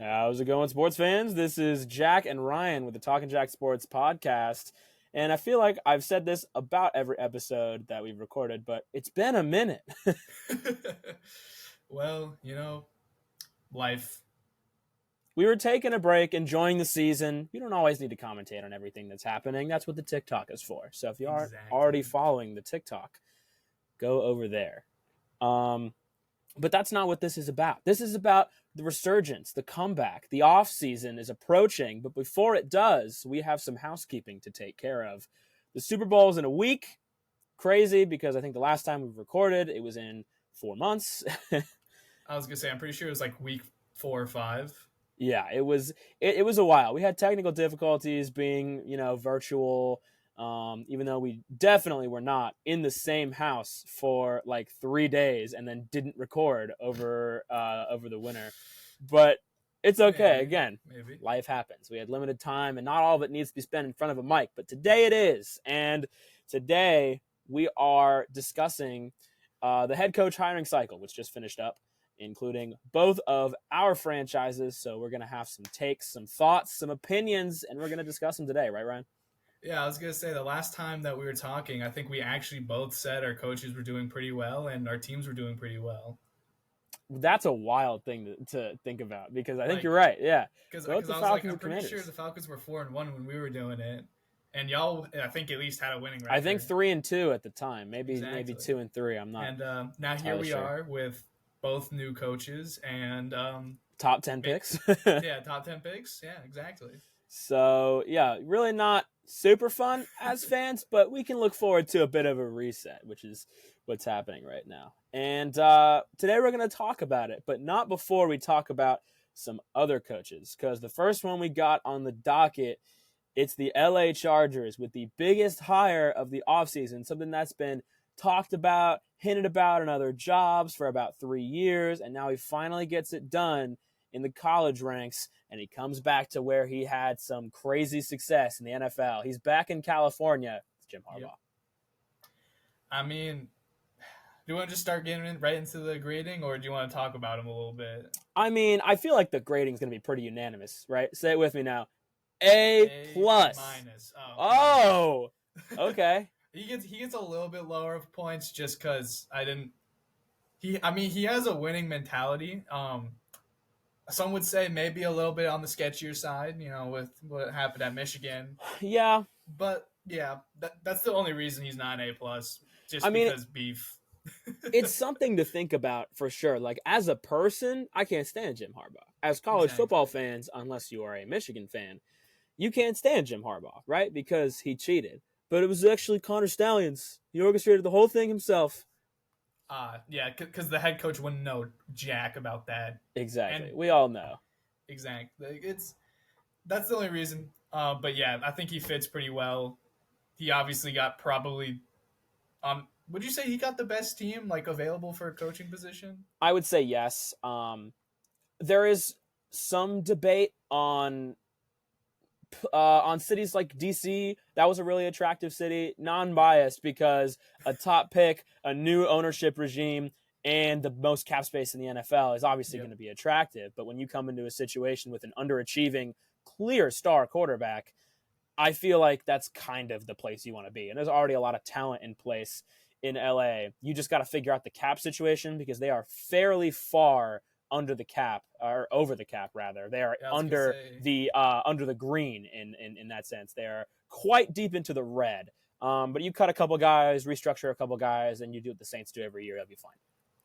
How's it going, sports fans? This is Jack and Ryan with the Talking Jack Sports podcast. And I feel like I've said this about every episode that we've recorded, but it's been a minute. Well, life. We were taking a break, enjoying the season. You don't always need to commentate on everything that's happening. That's what the TikTok is for. So if you aren't already following the TikTok, go over there. But that's not what this is about. This is about the resurgence, the comeback. The off season is approaching, but before it does, we have some housekeeping to take care of. The Super Bowl is in a week. Crazy because I think the last time we recorded, it was in 4 months. I was gonna say, I'm pretty sure it was like week 4 or 5. Yeah, it was a while. We had technical difficulties being, virtual. Even though we definitely were not in the same house for like 3 days and then didn't record over the winter. But it's okay. Again, life happens. We had limited time and not all of it needs to be spent in front of a mic. But today it is. And today we are discussing the head coach hiring cycle, which just finished up, including both of our franchises. So we're going to have some takes, some thoughts, some opinions, and we're going to discuss them today. Right, Ryan? Yeah, I was going to say the last time that we were talking, I think we actually both said our coaches were doing pretty well and our teams were doing pretty well. That's a wild thing to think about because I think you're right. Yeah. Because I'm pretty sure the Falcons were 4-1 when we were doing it. And y'all, I think, at least had a winning record. I think 3-2 at the time. Maybe 2-3. I'm not. And now here we are with both new coaches and top 10 picks. Yeah, top 10 picks. Yeah, exactly. So, yeah, really not super fun as fans, but we can look forward to a bit of a reset, which is what's happening right now. And today we're going to talk about it, but not before we talk about some other coaches, because the first one we got on the docket, it's the LA Chargers with the biggest hire of the offseason, something that's been talked about, hinted about in other jobs for about 3 years, and now he finally gets it done in the college ranks, and he comes back to where he had some crazy success in the NFL. He's back in California. It's Jim Harbaugh. Yep. I mean, do you want to just start getting right into the grading, or do you want to talk about him a little bit? I mean, I feel like the grading is going to be pretty unanimous, right? Say it with me now. A+. Oh, okay. He gets a little bit lower of points just because he has a winning mentality. Some would say maybe a little bit on the sketchier side, with what happened at Michigan. Yeah. But yeah, that's the only reason he's not an A+, because beef. It's something to think about for sure. Like, as a person, I can't stand Jim Harbaugh. As college football fans, unless you are a Michigan fan, you can't stand Jim Harbaugh, right? Because he cheated. But it was actually Connor Stallions. He orchestrated the whole thing himself. Yeah, because the head coach wouldn't know jack about that. Exactly. And we all know. Exactly. That's the only reason. But yeah, I think he fits pretty well. He obviously got probably would you say he got the best team available for a coaching position? I would say yes. There is some debate on cities like DC. That was a really attractive city, non-biased, because a top pick, a new ownership regime, and the most cap space in the NFL is obviously going to be attractive. But when you come into a situation with an underachieving, clear star quarterback, I feel like that's kind of the place you want to be. And there's already a lot of talent in place in LA. You just got to figure out the cap situation because they are fairly far under the cap, or over the cap rather. They are under the green in that sense. They are quite deep into the red. But you cut a couple guys, restructure a couple guys, and you do what the Saints do every year. That'll be fine.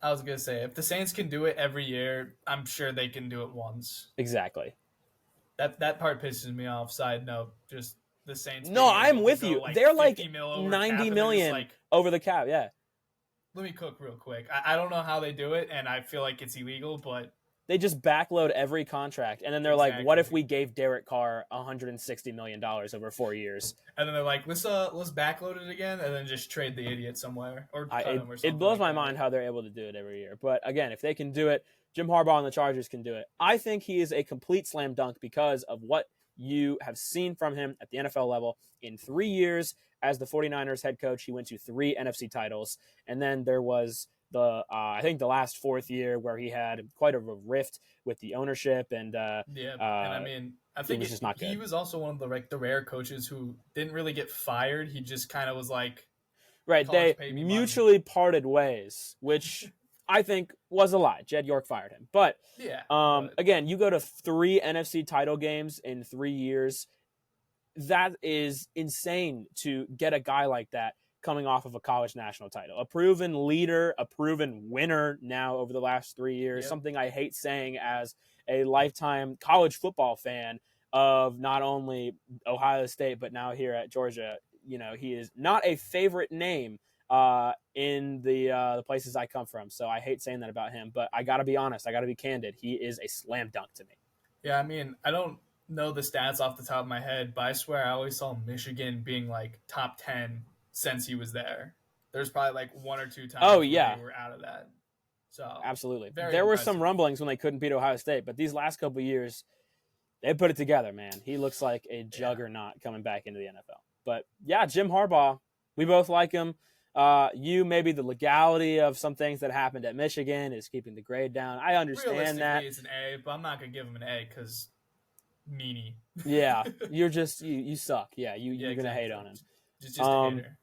I was gonna say, if the Saints can do it every year, I'm sure they can do it once. Exactly. That part pisses me off. Side note, just the Saints. No, I'm with you. They're like 90 million over the cap. Yeah. Let me cook real quick. I don't know how they do it, and I feel like it's illegal, but they just backload every contract, and then they're like, "What if we gave Derek Carr $160 million over 4 years?" And then they're like, "Let's backload it again, and then just trade the idiot somewhere or cut him or something." It blows my mind how they're able to do it every year. But again, if they can do it, Jim Harbaugh and the Chargers can do it. I think he is a complete slam dunk because of what you have seen from him at the NFL level. In 3 years as the 49ers head coach, he went to 3 NFC titles. And then there was I think the last fourth year where he had quite a rift with the ownership, and Yeah, and I mean, I it think was just not he good. was also one of the rare coaches who didn't really get fired. He just kind of was like, Right, college they paid me money. mutually parted ways, which I think was a lie. Jed York fired him, but Yeah, but again, you go to 3 NFC title games in 3 years. That is insane to get a guy like that coming off of a college national title. A proven leader, a proven winner now over the last 3 years, yep. something I hate saying as a lifetime college football fan of not only Ohio State, but now here at Georgia. He is not a favorite name in the places I come from. So I hate saying that about him, but I got to be honest. I got to be candid. He is a slam dunk to me. Yeah, I mean, I don't know the stats off the top of my head, but I swear I always saw Michigan being like top 10 since he was there. There's probably like one or two Oh, times where they yeah. were out of that. So, Absolutely. very There were some impressive. rumblings when they couldn't beat Ohio State, but these last couple of years, they put it together, man. He looks like a Yeah. juggernaut coming back into the NFL. But yeah, Jim Harbaugh, we both like him. Maybe the legality of some things that happened at Michigan is keeping the grade down. I understand that. Realistically, it's an A, but I'm not going to give him an A because meanie. Yeah, you suck. Yeah, Yeah, you're gonna hate exactly. on him. Just a Um, hater.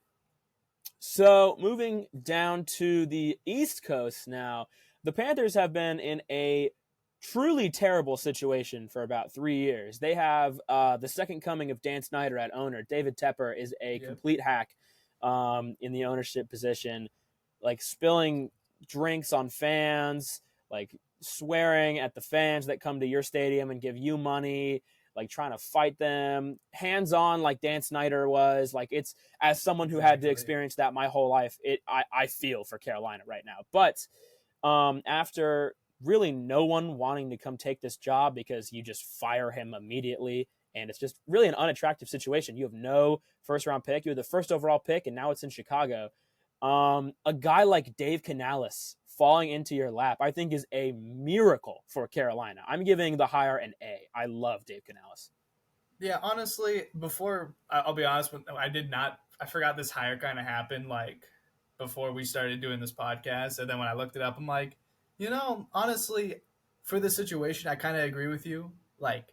So moving down to the East Coast now, the Panthers have been in a truly terrible situation for about 3 years. They have the second coming of Dan Snyder at owner. David Tepper is a Yep. complete hack in the ownership position, like spilling drinks on fans, like swearing at the fans that come to your stadium and give you money, like trying to fight them, hands on like Dan Snyder was. Like, it's, as someone who had to Exactly. experience that my whole life, I feel for Carolina right now. But after really no one wanting to come take this job because you just fire him immediately, and it's just really an unattractive situation. You have no first round pick. You have the first overall pick, and now it's in Chicago. A guy like Dave Canales falling into your lap, I think, is a miracle for Carolina. I'm giving the hire an A. I love Dave Canales. Yeah, honestly, before I'll be honest, I did not. I forgot this hire kind of happened like before we started doing this podcast, and then when I looked it up, I'm like, honestly, for this situation, I kind of agree with you. Like,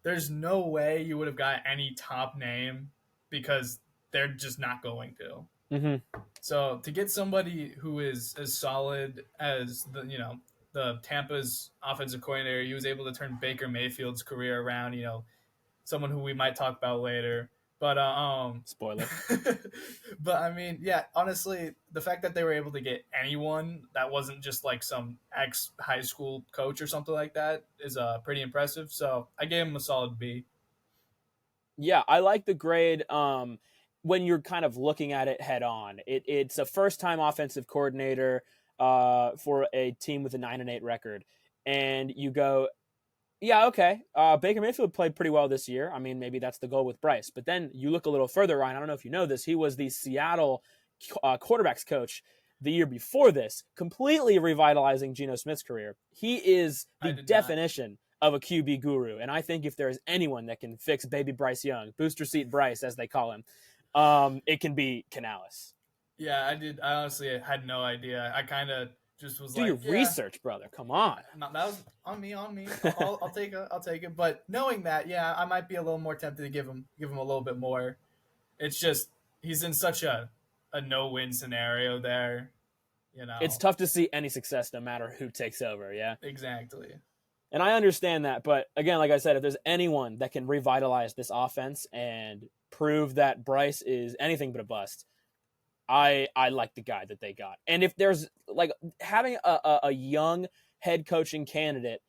there's no way you would have got any top name because they're just not going to. Mm-hmm. So to get somebody who is as solid as the Tampa's offensive coordinator, he was able to turn Baker Mayfield's career around. Someone who we might talk about later. But Spoiler. but I mean, yeah, honestly, the fact that they were able to get anyone that wasn't just like some ex high school coach or something like that is pretty impressive. So I gave him a solid B. Yeah, I like the grade when you're kind of looking at it head on. It's a first time offensive coordinator for a team with a 9-8 record. And you go, yeah, okay. Baker Mayfield played pretty well this year. I mean, maybe that's the goal with Bryce. But then you look a little further, Ryan. I don't know if you know this. He was the Seattle quarterbacks coach the year before this, completely revitalizing Geno Smith's career. He is I the did not. definition of a QB guru. And I think if there is anyone that can fix baby Bryce Young, booster seat Bryce, as they call him, it can be Canales. Yeah, I did. I honestly had no idea. I kind of just was Do your like, yeah, research, brother. Come on. no, that was on me, on me. I'll take it. I'll take it. But knowing that, yeah, I might be a little more tempted to give him a little bit more. It's just he's in such a no win scenario there. It's tough to see any success no matter who takes over. Yeah. Exactly. And I understand that. But again, like I said, if there's anyone that can revitalize this offense and prove that Bryce is anything but a bust, I like the guy that they got. And if there's like having a young head coaching candidate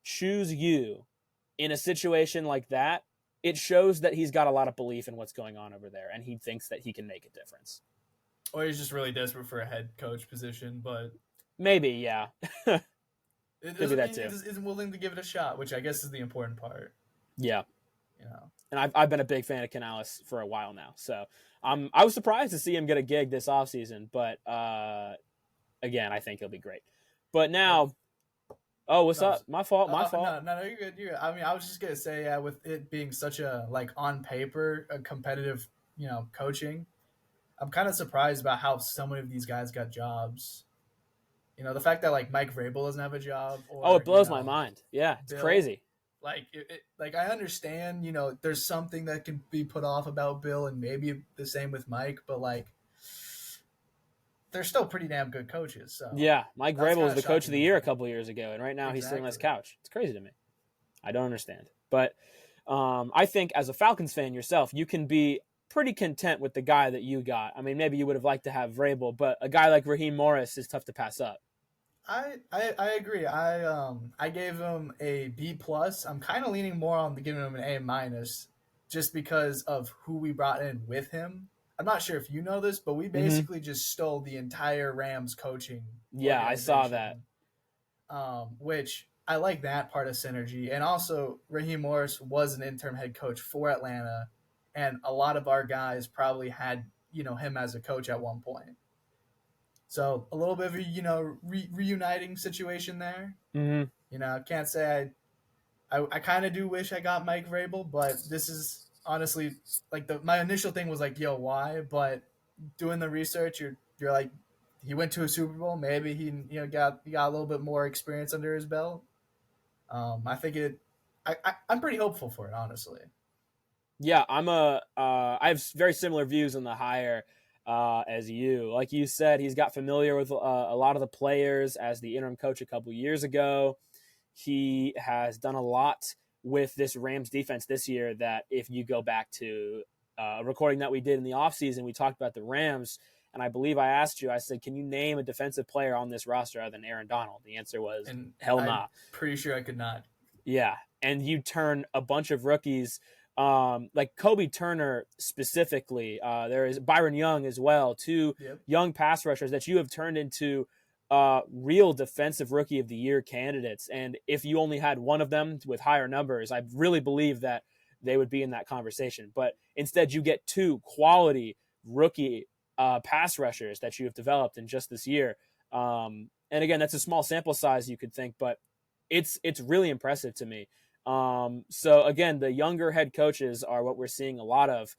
choose you in a situation like that, it shows that he's got a lot of belief in what's going on over there, and he thinks that he can make a difference. Or he's just really desperate for a head coach position, but Maybe, yeah. Maybe that he too. isn't willing to give it a shot, which I guess is the important part. Yeah. You know. And I've been a big fan of Canales for a while now. So I was surprised to see him get a gig this offseason, but again, I think he'll be great. But now, what's up? My fault. No, you're good. You're good. I mean, I was just gonna say, yeah, with it being such a like on paper a competitive, coaching, I'm kind of surprised about how so many of these guys got jobs. The fact that like Mike Vrabel doesn't have a job, Oh, it or blows my mind. Yeah, it's Bill, crazy. like I understand, there's something that can be put off about Bill, and maybe the same with Mike, but like they're still pretty damn good coaches. So Yeah, Mike that's Vrabel kind was of the coach of shocking the to year a me. couple years ago, and right now he's sitting on his Exactly. couch. It's crazy to me. I don't understand. But I think as a Falcons fan yourself, you can be pretty content with the guy that you got. I mean, maybe you would have liked to have Vrabel, but a guy like Raheem Morris is tough to pass up. I agree. I gave him a B plus. I'm kind of leaning more on giving him an A minus, just because of who we brought in with him. I'm not sure if you know this, but we Mm-hmm. basically just stole the entire Rams coaching Yeah, I saw that. organization, which I like that part of synergy. And also, Raheem Morris was an interim head coach for Atlanta, and a lot of our guys probably had him as a coach at one point. So a little bit of a reuniting situation there. Mm-hmm. I can't say I kind of do wish I got Mike Vrabel, but this is honestly like my initial thing was like, yo, why? But doing the research, you're like, he went to a Super Bowl. Maybe he got a little bit more experience under his belt. I think I'm pretty hopeful for it, honestly. Yeah, I have very similar views on the hire as you. Like you said, he's got familiar with a lot of the players as the interim coach a couple years ago. He has done a lot with this Rams defense this year that if you go back to a recording that we did in the offseason, we talked about the Rams. And I believe I asked you, I said, can you name a defensive player on this roster other than Aaron Donald? The answer was And hell I'm nah. pretty sure I could not. Yeah. And you turn a bunch of rookies, like Kobe Turner specifically. There is Byron Young as well, two Yep. young pass rushers that you have turned into real defensive rookie of the year candidates. And if you only had one of them with higher numbers, I really believe that they would be in that conversation. But instead, you get two quality rookie pass rushers that you have developed in just this year. And again, that's a small sample size, you could think, but it's really impressive to me. So again, the younger head coaches are what we're seeing a lot of.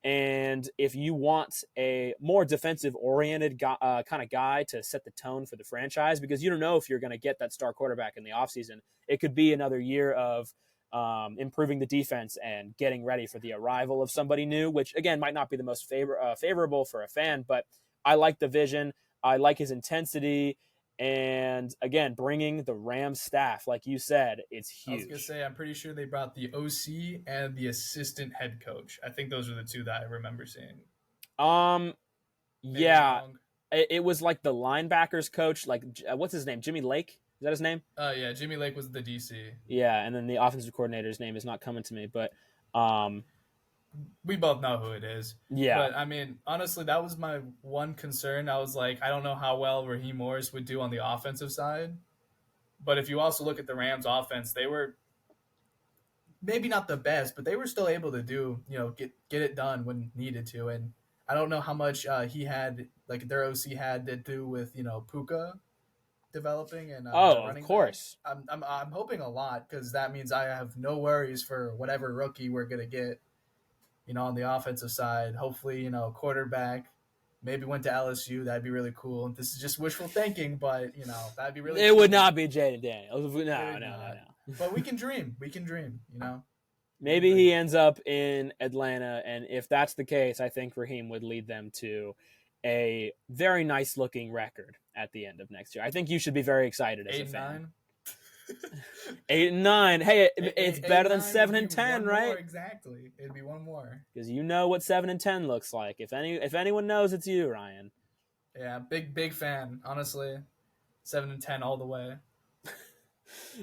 And if you want a more defensive oriented kind of guy to set the tone for the franchise, because you don't know if you're going to get that star quarterback in the offseason, it could be another year of improving the defense and getting ready for the arrival of somebody new, which again might not be the most favorable for a fan, but I like the vision. I like his intensity. And again, bringing the Rams staff, like you said, it's I was gonna huge. say I'm pretty sure they brought the OC and the assistant head coach. I think those are the two that I remember seeing. Um, Maybe I'm yeah, wrong. it was like the linebackers coach, like what's his name, Jimmy Lake? Is that his name? Yeah, Jimmy Lake was the DC. Yeah, and then the offensive coordinator's name is not coming to me, but um, We both know who it is. yeah. But I mean, honestly, that was my one concern. I was like, I don't know how well Raheem Morris would do on the offensive side. But if you also look at the Rams offense, they were maybe not the best, but they were still able to get it done when needed to. And I don't know how much he had, like their OC had to do with Puka developing and the Oh, of running back. course. I'm hoping a lot because that means I have no worries for whatever rookie we're gonna get. On the offensive side, hopefully quarterback. Maybe went to LSU. That'd be really cool. This is just wishful thinking, but that'd be really It cool. would not be Jaden Daniels. No, It no, would no, not. no. But we can dream. We can dream. We can Maybe dream. he ends up in Atlanta, and if that's the case, I think Raheem would lead them to a very nice looking record at the end of next year. I think you should be very excited as Eight a and fan. nine. 8-9. Hey, it's better than 8 and 9 would 7 and be 10, one more, right? exactly. It'd be one more. Because you know what 7 and 10 looks like. If anyone knows, it's you, Ryan. Yeah, big fan. Honestly, 7 and 10 all the way.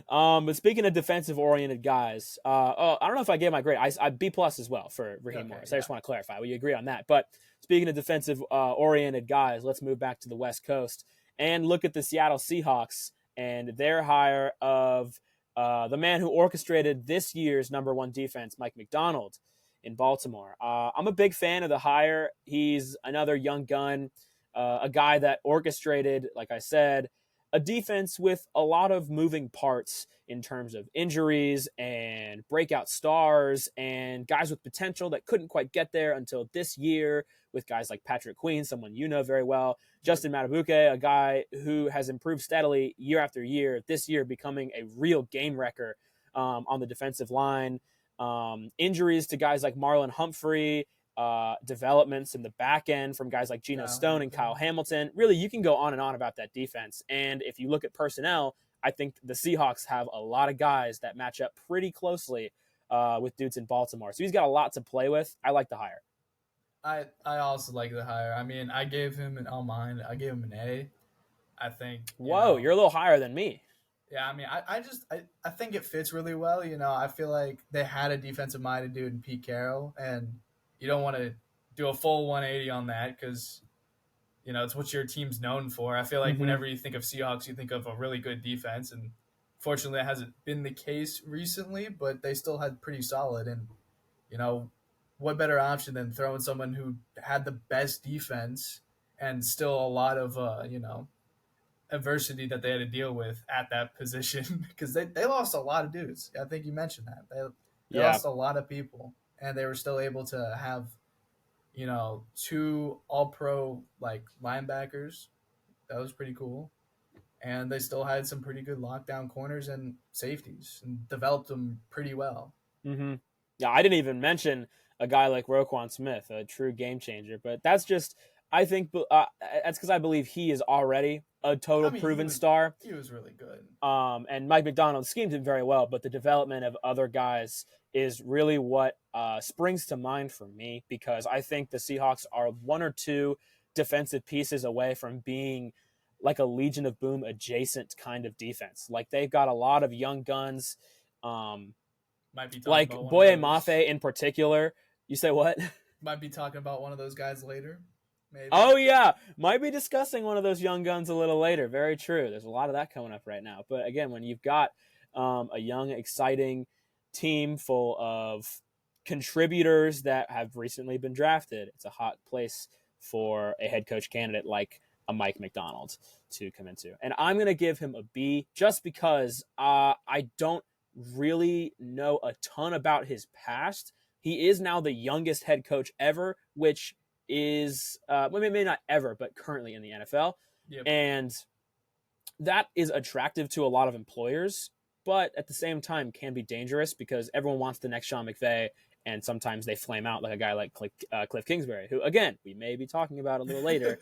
But speaking of defensive oriented guys, I don't know if I gave my grade. I B plus as well for Raheem Morris. I just want to clarify. We agree on that. But speaking of defensive oriented guys, let's move back to the West Coast and look at the Seattle Seahawks and their hire of the man who orchestrated this year's number one defense, Mike Macdonald in Baltimore. I'm a big fan of the hire. He's another young gun, a guy that orchestrated, like I said, a defense with a lot of moving parts in terms of injuries and and breakout stars and guys with potential that couldn't quite get there until this year with guys like Patrick Queen, someone you know very well, Justin Matabuke, a guy who has improved steadily year after year, this year becoming a real game wrecker on the defensive line. Injuries to guys like Marlon Humphrey, developments in the back end from guys like Geno Stone and Kyle Hamilton. Really, you can go on and on about that defense. And if you look at personnel, I think the Seahawks have a lot of guys that match up pretty closely with dudes in Baltimore. So he's got a lot to play with. I like the hire. I also like the hire. I mean, I gave him an I gave him an A. I think. Whoa, you're a little higher than me. Yeah, I mean, I think it fits really well. I feel like they had a defensive minded dude in Pete Carroll, and you don't want to do a full 180 on that because it's what your team's known for. I feel like whenever you think of Seahawks, you think of a really good defense, and fortunately, that hasn't been the case recently. But they still had pretty solid, and what better option than throwing someone who had the best defense and still a lot of adversity that they had to deal with at that position because they lost a lot of dudes. I think you mentioned that they lost a lot of people, and they were still able to have two all-pro like linebackers. That was pretty cool, and they still had some pretty good lockdown corners and safeties and developed them pretty well. Yeah, I didn't even mention a guy like Roquan Smith, a true game changer, but that's just I think that's because I believe he is already a total proven star. He was really good. And Mike Macdonald schemed him very well, but the development of other guys is really what springs to mind for me because I think the Seahawks are one or two defensive pieces away from being like a Legion of Boom adjacent kind of defense. Like they've got a lot of young guns, like Boye Mafe in particular. You say what? Might be talking about one of those guys later. Maybe. Oh, yeah. Might be discussing one of those young guns a little later. Very true. There's a lot of that coming up right now. But again, when you've got a young, exciting team full of contributors that have recently been drafted, it's a hot place for a head coach candidate like a Mike Macdonald to come into. And I'm going to give him a B just because I don't really know a ton about his past. He is now the youngest head coach ever, which is maybe not ever, but currently in the NFL. Yep. And that is attractive to a lot of employers, but at the same time can be dangerous because everyone wants the next Sean McVay, and sometimes they flame out like a guy like Cliff Kingsbury, who, again, we may be talking about a little later.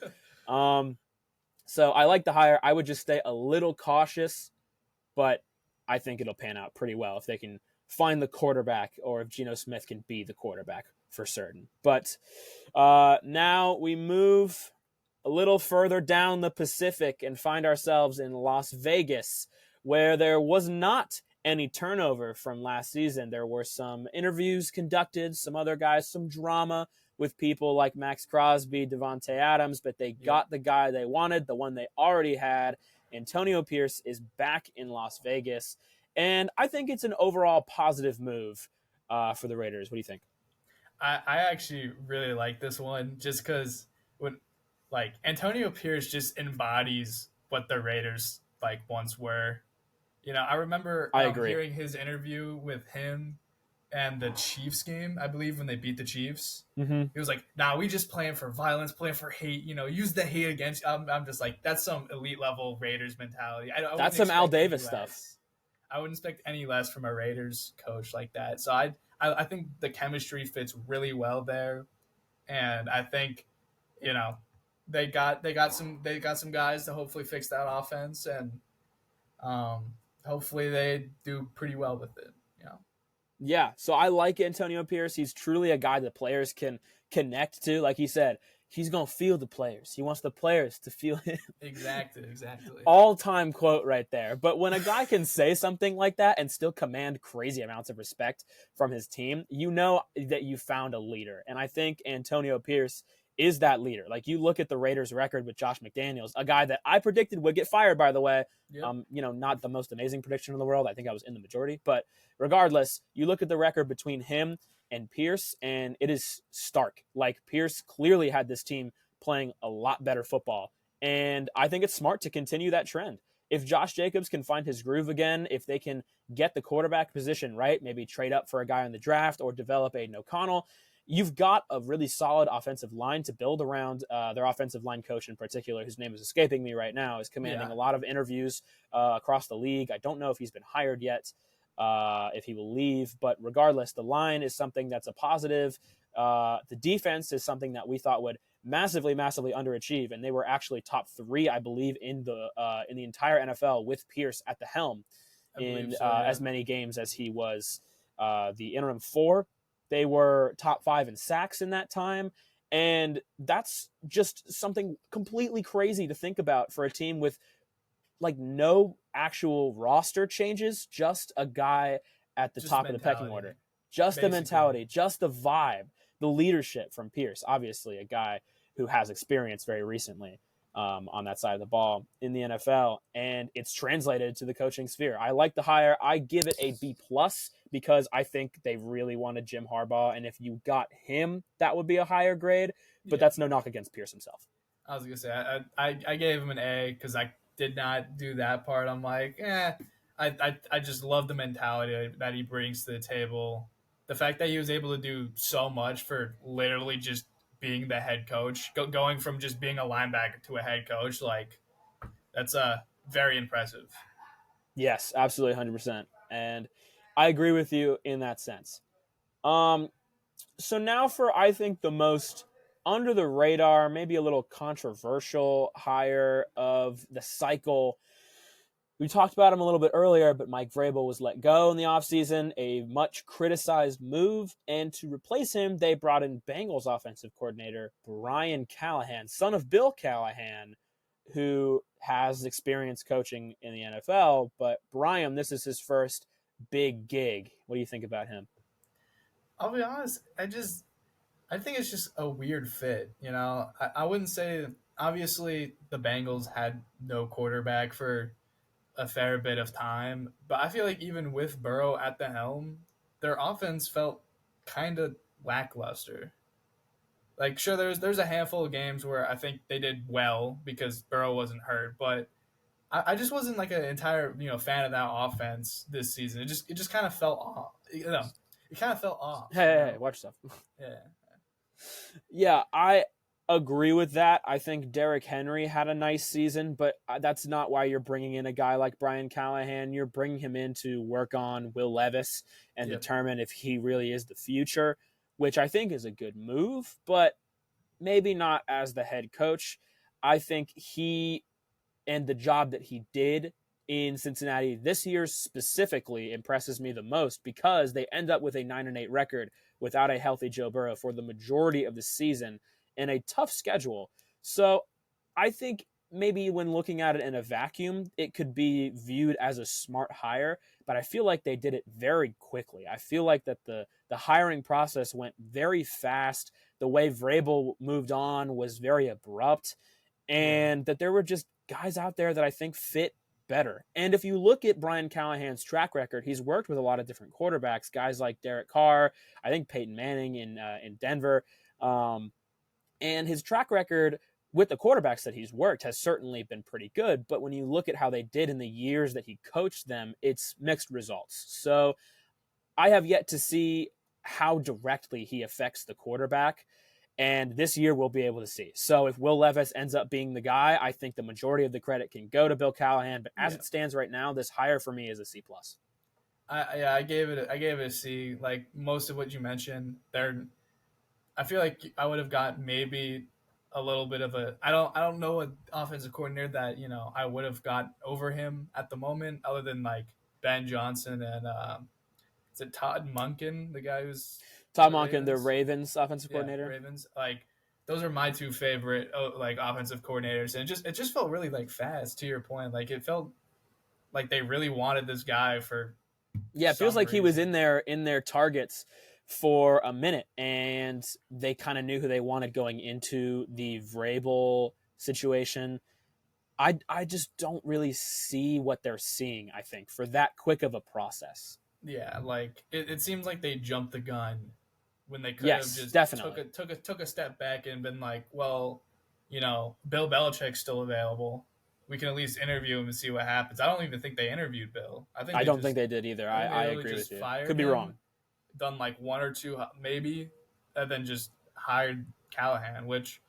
So I like the hire. I would just stay a little cautious, but I think it'll pan out pretty well if they can find the quarterback or if Geno Smith can be the quarterback for certain. But now we move a little further down the Pacific and find ourselves in Las Vegas, where there was not any turnover from last season. There were some interviews conducted, some other guys, some drama with people like Max Crosby, Devontae Adams, but they got the guy they wanted, the one they already had. Antonio Pierce is back in Las Vegas, and I think it's an overall positive move for the Raiders. What do you think? I actually really like this one just because Antonio Pierce just embodies what the Raiders once were. I remember hearing his interview with him and the Chiefs game, I believe, when they beat the Chiefs. Mm-hmm. He was like, "Nah, we just playing for violence, playing for hate. Use the hate against." I'm just like, that's some elite level Raiders mentality. That's some Al Davis stuff. I wouldn't expect any less from a Raiders coach like that. So I think the chemistry fits really well there, and I think they got some guys to hopefully fix that offense, and hopefully they do pretty well with it. Yeah, so I like Antonio Pierce. He's truly a guy that players can connect to. Like he said, he's going to feel the players. He wants the players to feel him. Exactly. All-time quote right there. But when a guy can say something like that and still command crazy amounts of respect from his team, you know that you found a leader. And I think Antonio Pierce is that leader. Like you look at the Raiders' record with Josh McDaniels, a guy that I predicted would get fired, by the way. Yep. Not the most amazing prediction in the world. I think I was in the majority. But regardless, you look at the record between him and Pierce, and it is stark. Like Pierce clearly had this team playing a lot better football. And I think it's smart to continue that trend. if Josh Jacobs can find his groove again, if they can get the quarterback position right, maybe trade up for a guy in the draft or develop Aiden O'Connell, you've got a really solid offensive line to build around. Their offensive line coach in particular, whose name is escaping me right now, is commanding a lot of interviews across the league. I don't know if he's been hired yet, if he will leave, but regardless, the line is something that's a positive. The defense is something that we thought would massively underachieve, and they were actually top 3, I believe, in the entire NFL with Pierce at the helm in as many games as he was the interim 4. They were top 5 in sacks in that time, and that's just something completely crazy to think about for a team with like no actual roster changes, just a guy at the top of the pecking order. Just basically. The mentality, just the vibe, the leadership from Pierce. Obviously, a guy who has experience very recently on that side of the ball in the NFL, and it's translated to the coaching sphere. I like the hire. I give it a B+ because I think they really wanted Jim Harbaugh, and if you got him, that would be a higher grade, but that's no knock against Pierce himself. I was going to say, I gave him an A because I did not do that part. I'm like, I just love the mentality that he brings to the table. The fact that he was able to do so much for literally just being the head coach, going from just being a linebacker to a head coach, like that's very impressive. Yes, absolutely, 100%. And I agree with you in that sense. So now for, I think, the most under the radar, maybe a little controversial hire of the cycle. We talked about him a little bit earlier, but Mike Vrabel was let go in the offseason, a much criticized move. And to replace him, they brought in Bengals offensive coordinator Brian Callahan, son of Bill Callahan, who has experience coaching in the NFL. But Brian, this is his first big gig. What do you think about him? I'll be honest, I think it's just a weird fit. You know, I wouldn't say, obviously the Bengals had no quarterback for a fair bit of time, but I feel like even with Burrow at the helm, their offense felt kind of lackluster. Like, sure, there's a handful of games where I think they did well because Burrow wasn't hurt, but I just wasn't like an entire fan of that offense this season. It just kind of felt off. It kind of felt off. Hey, watch stuff. Yeah. Yeah, I agree with that. I think Derrick Henry had a nice season, but that's not why you're bringing in a guy like Brian Callahan. You're bringing him in to work on Will Levis and determine if he really is the future, which I think is a good move, but maybe not as the head coach. I think he and the job that he did in Cincinnati this year specifically impresses me the most because they end up with a 9-8 record without a healthy Joe Burrow for the majority of the season and a tough schedule. So I think maybe when looking at it in a vacuum, it could be viewed as a smart hire, but I feel like they did it very quickly. I feel like that the hiring process went very fast. The way Vrabel moved on was very abrupt, and that there were just guys out there that I think fit better. And if you look at Brian Callahan's track record, he's worked with a lot of different quarterbacks, guys like Derek Carr, I think Peyton Manning in Denver. And his track record with the quarterbacks that he's worked has certainly been pretty good. But when you look at how they did in the years that he coached them, it's mixed results. So I have yet to see how directly he affects the quarterback. And this year we'll be able to see. So if Will Levis ends up being the guy, I think the majority of the credit can go to Bill Callahan. But as it stands right now, this hire for me is a C+. I gave it a C. Like most of what you mentioned, I feel like I would have got maybe a little bit of a. I don't know an offensive coordinator that I would have got over him at the moment, other than like Ben Johnson and is it Todd Monken, the guy who's Todd Monken, the Ravens offensive coordinator. Ravens, like those are my two favorite like offensive coordinators, and it just felt really like fast. To your point, like it felt like they really wanted this guy for. Yeah, it feels like he was in their targets for a minute, and they kind of knew who they wanted going into the Vrabel situation. I just don't really see what they're seeing, I think, for that quick of a process. Yeah, like it seems like they jumped the gun when they could have just definitely took a step back and been like, well, Bill Belichick's still available. we can at least interview him and see what happens. I don't even think they interviewed Bill. I don't think they did either. I literally agree with just you. fired Could be him, wrong. done like one or two maybe, and then just hired Callahan, which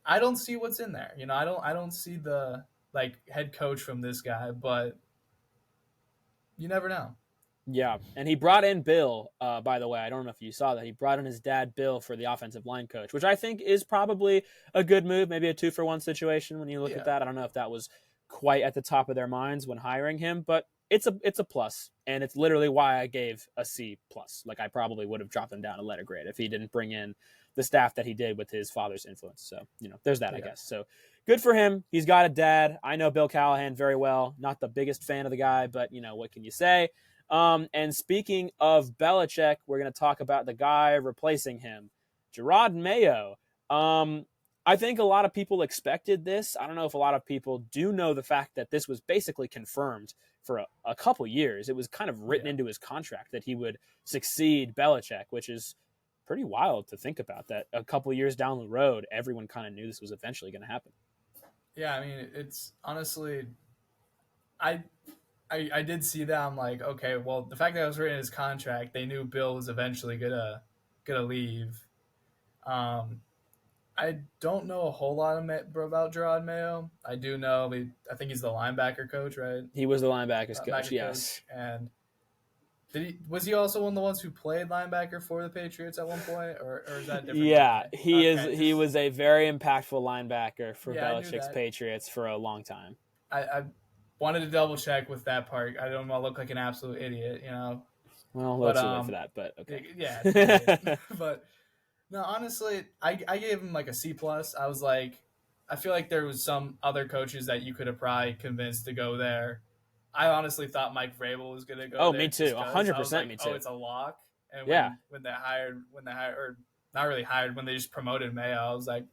I don't see what's in there. I don't see the like head coach from this guy, but you never know. Yeah, and he brought in Bill, by the way. I don't know if you saw that. He brought in his dad, Bill, for the offensive line coach, which I think is probably a good move, maybe a 2-for-1 situation when you look at that. I don't know if that was quite at the top of their minds when hiring him, but it's a plus, and it's literally why I gave a C+. Like, I probably would have dropped him down a letter grade if he didn't bring in the staff that he did with his father's influence. So, there's that, I guess. So, good for him. He's got a dad. I know Bill Callahan very well. Not the biggest fan of the guy, but, what can you say? And speaking of Belichick, we're going to talk about the guy replacing him, Gerard Mayo. I think a lot of people expected this. I don't know if a lot of people do know the fact that this was basically confirmed for a couple years. It was kind of written into his contract that he would succeed Belichick, which is pretty wild to think about, that a couple years down the road, everyone kind of knew this was eventually going to happen. Yeah, I mean, it's honestly, I did see that. I'm like, okay, well, the fact that it was written in his contract, they knew Bill was eventually gonna leave. I don't know a whole lot about Gerard Mayo. I do know, I think he's the linebacker coach, right? He was the linebackers coach, yes. Coach. And was he also one of the ones who played linebacker for the Patriots at one point, or is that different? Yeah, he was a very impactful linebacker for Belichick's Patriots for a long time. I wanted to double check with that part. I don't want to look like an absolute idiot, Well, let's too late for that, but okay. Yeah, but no, honestly, I gave him like a C+. I was like, I feel like there was some other coaches that you could have probably convinced to go there. I honestly thought Mike Vrabel was going to go. Oh, me too. 100% me too. Oh, it's a lock. And when they hired, or not really hired, when they just promoted Mayo, I was like,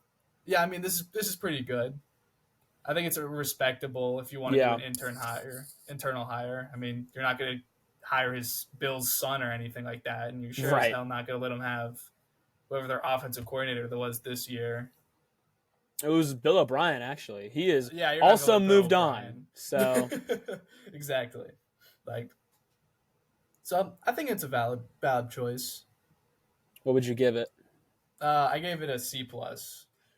yeah, I mean, this is pretty good. I think it's respectable if you want to do an internal hire. I mean, you're not going to hire Bill's son or anything like that, and you're sure as hell not going to let him have whoever their offensive coordinator that was this year. It was Bill O'Brien, actually. He is also moved on. So exactly. So I think it's a valid choice. What would you give it? I gave it a C+.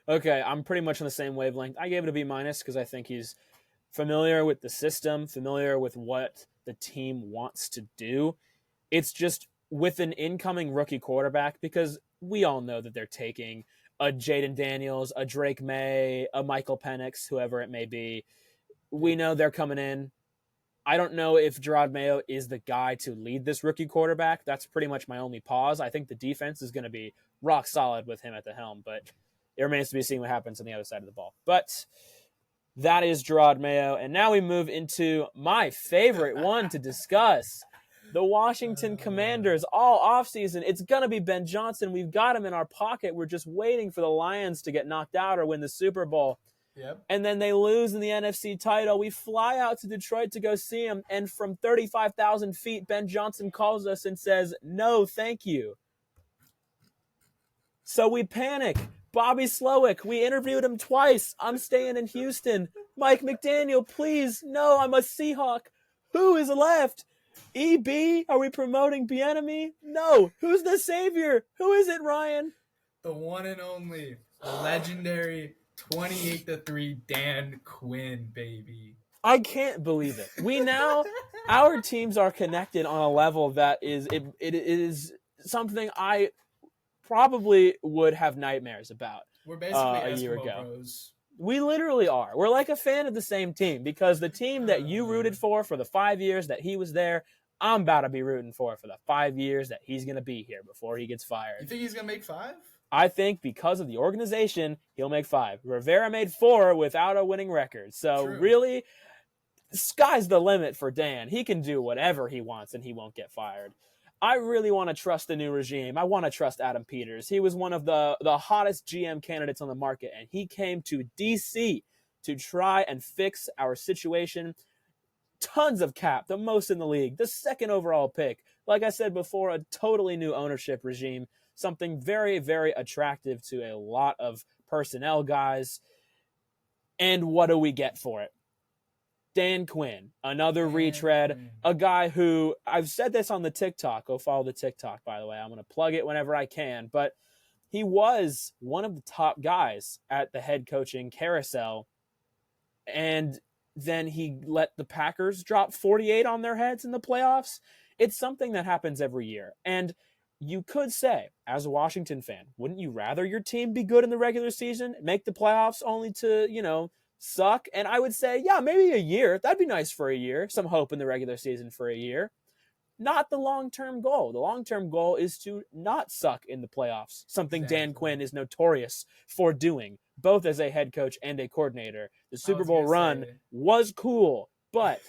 Okay, I'm pretty much on the same wavelength. I gave it a B- because I think he's familiar with the system, familiar with what the team wants to do. It's just with an incoming rookie quarterback, because we all know that they're taking a Jaden Daniels, a Drake May, a Michael Penix, whoever it may be. We know they're coming in. I don't know if Gerard Mayo is the guy to lead this rookie quarterback. That's pretty much my only pause. I think the defense is going to be rock solid with him at the helm, but it remains to be seen what happens on the other side of the ball. But that is Gerard Mayo. And now we move into my favorite one to discuss. The Washington Commanders all offseason. It's going to be Ben Johnson. We've got him in our pocket. We're just waiting for the Lions to get knocked out or win the Super Bowl. Yep. And then they lose in the NFC title. We fly out to Detroit to go see him. And from 35,000 feet, Ben Johnson calls us and says, "No, thank you." So we panic. Bobby Slowick, we interviewed him twice. I'm staying in Houston. Mike McDaniel, please. No, I'm a Seahawk. Who is left? EB? Are we promoting Bieniemy? No. Who's the savior? Who is it, Ryan? The one and only legendary 28-3 Dan Quinn, baby. I can't believe it. Our teams are connected on a level that is, it is something I probably would have nightmares about. We're basically a year ago. Bros. We literally are. We're like a fan of the same team, because the team that you rooted for the 5 years that he was there, I'm about to be rooting for the 5 years that he's going to be here before he gets fired. You think he's going to make 5? I think because of the organization, he'll make 5. Rivera made 4 without a winning record. So really, sky's the limit for Dan. He can do whatever he wants and he won't get fired. I really want to trust the new regime. I want to trust Adam Peters. He was one of the hottest GM candidates on the market, and he came to DC to try and fix our situation. Tons of cap, the most in the league, the second overall pick. Like I said before, a totally new ownership regime, something very, very attractive to a lot of personnel guys. And what do we get for it? Dan Quinn, another retread, a guy who, I've said this on the TikTok. Go follow the TikTok, by the way. I'm going to plug it whenever I can. But he was one of the top guys at the head coaching carousel. And then he let the Packers drop 48 on their heads in the playoffs. It's something that happens every year. And you could say, as a Washington fan, wouldn't you rather your team be good in the regular season, make the playoffs only to, suck? And I would say, yeah, maybe a year. That'd be nice for a year. Some hope in the regular season for a year. Not the long-term goal. The long-term goal is to not suck in the playoffs, something Exactly. Dan Quinn is notorious for doing, both as a head coach and a coordinator. The Super Bowl run was cool, but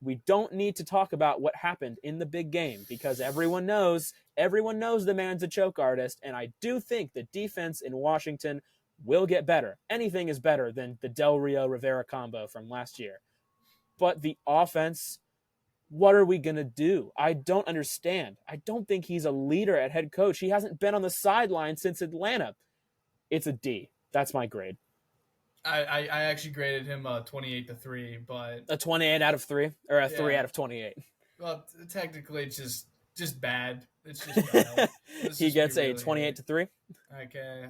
we don't need to talk about what happened in the big game because everyone knows the man's a choke artist, and I do think the defense in Washington will get better. Anything is better than the Del Rio-Rivera combo from last year. But the offense, what are we going to do? I don't understand. I don't think he's a leader at head coach. He hasn't been on the sideline since Atlanta. It's a D. That's my grade. I actually graded him a 28-3, but a 28 out of 3 or a 3 out of 28. Well, technically it's just bad. It's just bad. He gets a 28-3. Okay,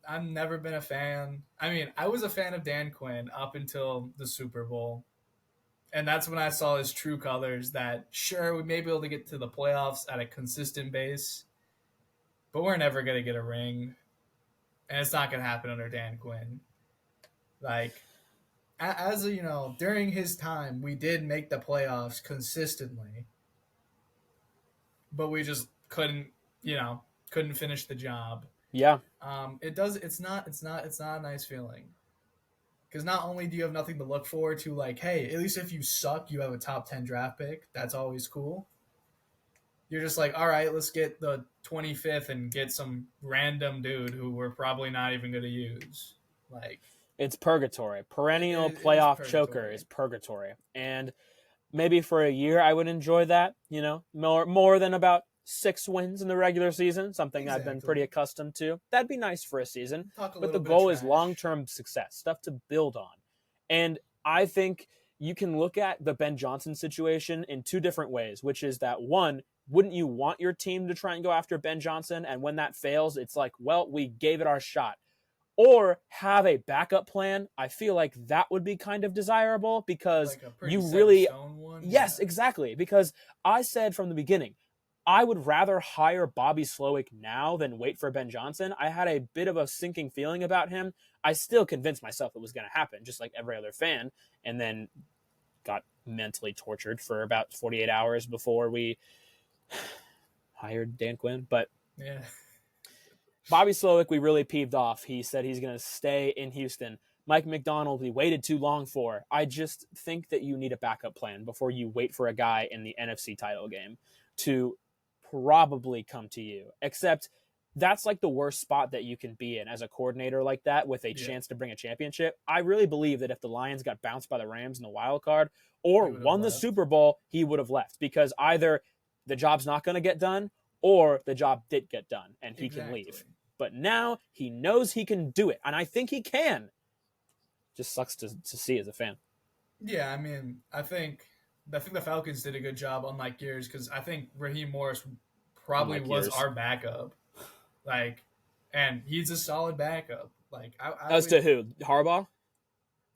I've never been a fan. I mean, I was a fan of Dan Quinn up until the Super Bowl. And that's when I saw his true colors that, sure, we may be able to get to the playoffs at a consistent base, but we're never going to get a ring. And it's not going to happen under Dan Quinn. Like, during his time, we did make the playoffs consistently, but we just couldn't finish the job. Yeah. It's not a nice feeling. Because not only do you have nothing to look forward to, like, hey, at least if you suck, you have a top 10 draft pick. That's always cool. You're just like, all right, let's get the 25th and get some random dude who we're probably not even going to use. Like, it's purgatory. Perennial playoff choker is purgatory. And maybe for a year I would enjoy that, more than about 6 wins in the regular season, something I've been pretty accustomed to. That'd be nice for a season. But the goal is long-term success, stuff to build on. And I think you can look at the Ben Johnson situation in 2 different ways, which is that, one, wouldn't you want your team to try and go after Ben Johnson? And when that fails, it's like, well, we gave it our shot. Or have a backup plan. I feel like that would be kind of desirable because like you really... one? Yes, exactly. Because I said from the beginning, I would rather hire Bobby Slowick now than wait for Ben Johnson. I had a bit of a sinking feeling about him. I still convinced myself it was going to happen, just like every other fan, and then got mentally tortured for about 48 hours before we hired Dan Quinn. But yeah, Bobby Slowick, we really peeved off. He said he's going to stay in Houston. Mike McDonald, we waited too long for. I just think that you need a backup plan before you wait for a guy in the NFC title game to probably come to you, except that's like the worst spot that you can be in as a coordinator like that with a chance to bring a championship. I really believe that if the Lions got bounced by the Rams in the wild card or won the Super Bowl, he would have left because either the job's not going to get done or the job did get done and he can leave. But now he knows he can do it, and I think he can. Just sucks to see as a fan. Yeah, I mean, I think the Falcons did a good job, unlike yours, because I think Raheem Morris probably was our backup. And he's a solid backup. To who? Harbaugh?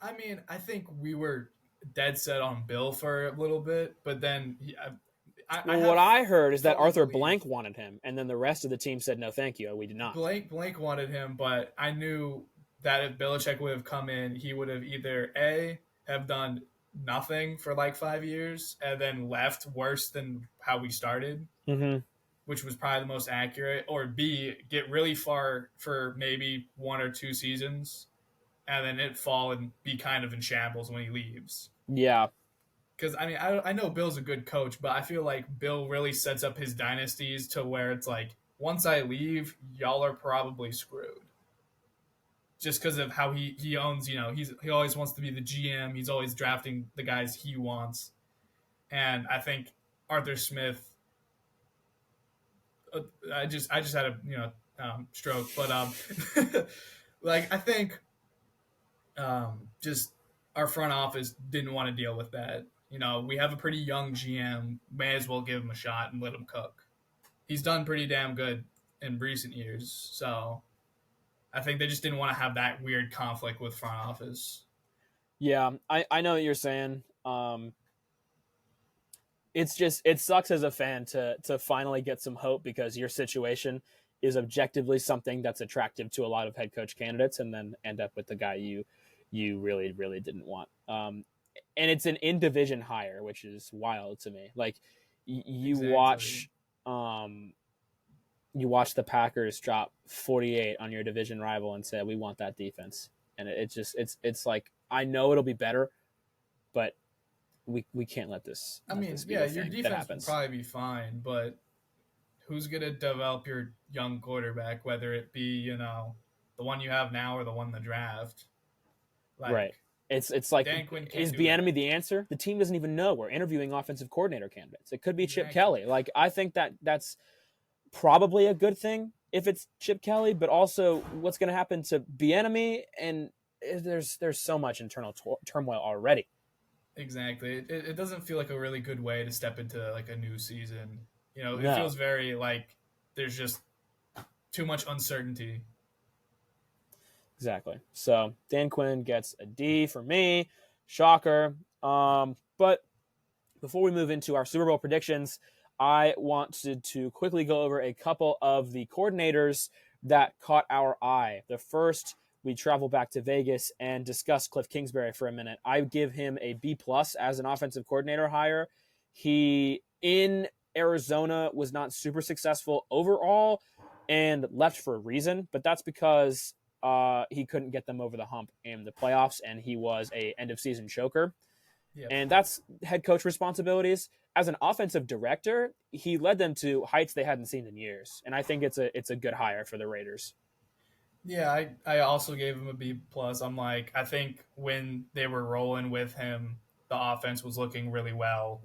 I mean, I think we were dead set on Bill for a little bit, but then what I heard is that Arthur Blank wanted him, and then the rest of the team said no, thank you. We did not. Blank wanted him, but I knew that if Belichick would have come in, he would have either have done nothing for like 5 years and then left worse than how we started, which was probably the most accurate, or B, get really far for maybe 1 or 2 seasons and then it fall and be kind of in shambles when he leaves. Yeah. Because, I mean, I know Bill's a good coach, but I feel like Bill really sets up his dynasties to where it's like, once I leave, y'all are probably screwed. Just because of how he owns, he always wants to be the GM. He's always drafting the guys he wants. And I think Arthur Smith, I just had a, stroke. But, I think just our front office didn't want to deal with that. We have a pretty young GM. May as well give him a shot and let him cook. He's done pretty damn good in recent years. So I think they just didn't want to have that weird conflict with front office. Yeah, I know what you're saying. It's just it sucks as a fan to finally get some hope because your situation is objectively something that's attractive to a lot of head coach candidates, and then end up with the guy you really didn't want. And it's an in division hire, which is wild to me. Like you Exactly. watch the Packers drop 48 on your division rival and say we want that defense, and it's like I know it'll be better, but we can't let this. I mean, this be yeah, the your thing that defense will happens. probably be fine, but who's going to develop your young quarterback, whether it be, the one you have now or the one in the draft? Right. Like, It's like, Dan Quinn can't is do that. Bieniemy the answer? The team doesn't even know. We're interviewing offensive coordinator candidates. It could be Chip Exactly. Kelly. Like I think that's probably a good thing if it's Chip Kelly, but also what's going to happen to Bieniemy, and there's so much internal turmoil already. Exactly. It doesn't feel like a really good way to step into like a new season. It No, feels very like there's just too much uncertainty. exactly. So Dan Quinn gets a D for me. Shocker. But before we move into our Super Bowl predictions, I wanted to quickly go over a couple of the coordinators that caught our eye. The first, we travel back to Vegas and discuss Cliff Kingsbury for a minute. I give him a B plus as an offensive coordinator hire. He in Arizona was not super successful overall and left for a reason, but that's because he couldn't get them over the hump in the playoffs, and he was a end of season choker. Yep. And that's head coach responsibilities. As an offensive director, he led them to heights they hadn't seen in years, and I think it's a good hire for the Raiders. Yeah, I also gave him a B plus. I think when they were rolling with him, the offense was looking really well.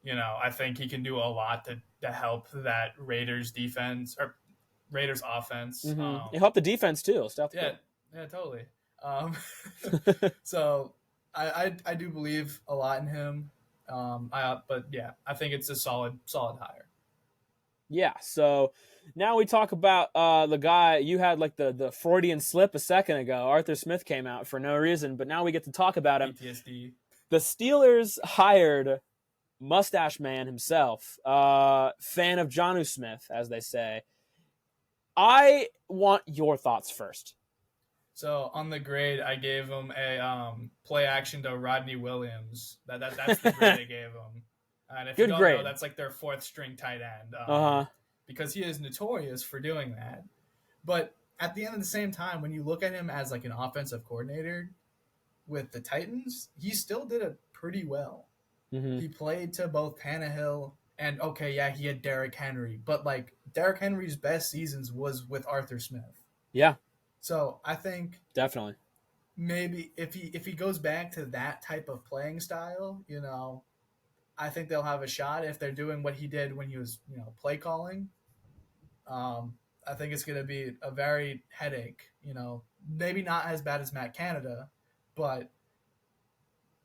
I think he can do a lot to help that Raiders defense or Raiders offense. It helped the defense too. South Yeah, Dakota. yeah, totally. Um, so I do believe a lot in him. But yeah, I think it's a solid hire. Yeah. So now we talk about the guy you had like the Freudian slip a second ago. Arthur Smith came out for no reason, but now we get to talk about him. PTSD. The Steelers hired Mustache Man himself, fan of Jonnu Smith, as they say. I want your thoughts first. So on the grade, I gave him a play action to Rodney Williams. That's the grade I gave him. And if you Good don't know, grade. that's like their fourth string tight end. Uh huh. Because he is notorious for doing that. But at the end of the same time, when you look at him as like an offensive coordinator with the Titans, he still did it pretty well. Mm-hmm. He played to both Tannehill and okay, yeah, he had Derrick Henry, but like Derrick Henry's best seasons was with Arthur Smith. Yeah, So I think definitely. maybe if he goes back to that type of playing style, I think they'll have a shot if they're doing what he did when he was, play calling. I think it's going to be a very headache. Maybe not as bad as Matt Canada, but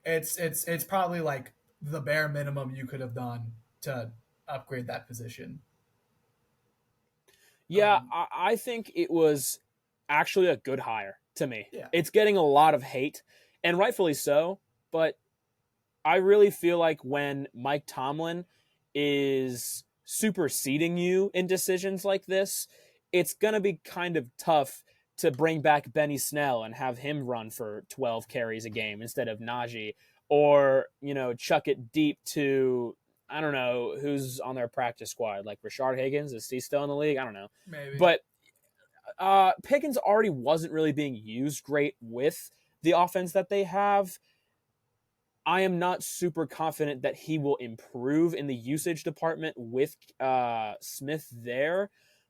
it's probably like the bare minimum you could have done to upgrade that position. Yeah, I think it was actually a good hire to me. Yeah, It's getting a lot of hate, and rightfully so, but I really feel like when Mike Tomlin is superseding you in decisions like this, it's going to be kind of tough to bring back Benny Snell and have him run for 12 carries a game instead of Najee, or, chuck it deep to, I don't know, who's on their practice squad, like Rashard Higgins. Is he still in the league? I don't know. maybe. But Pickens already wasn't really being used great with the offense that they have. I am not super confident that he will improve in the usage department with Smith there.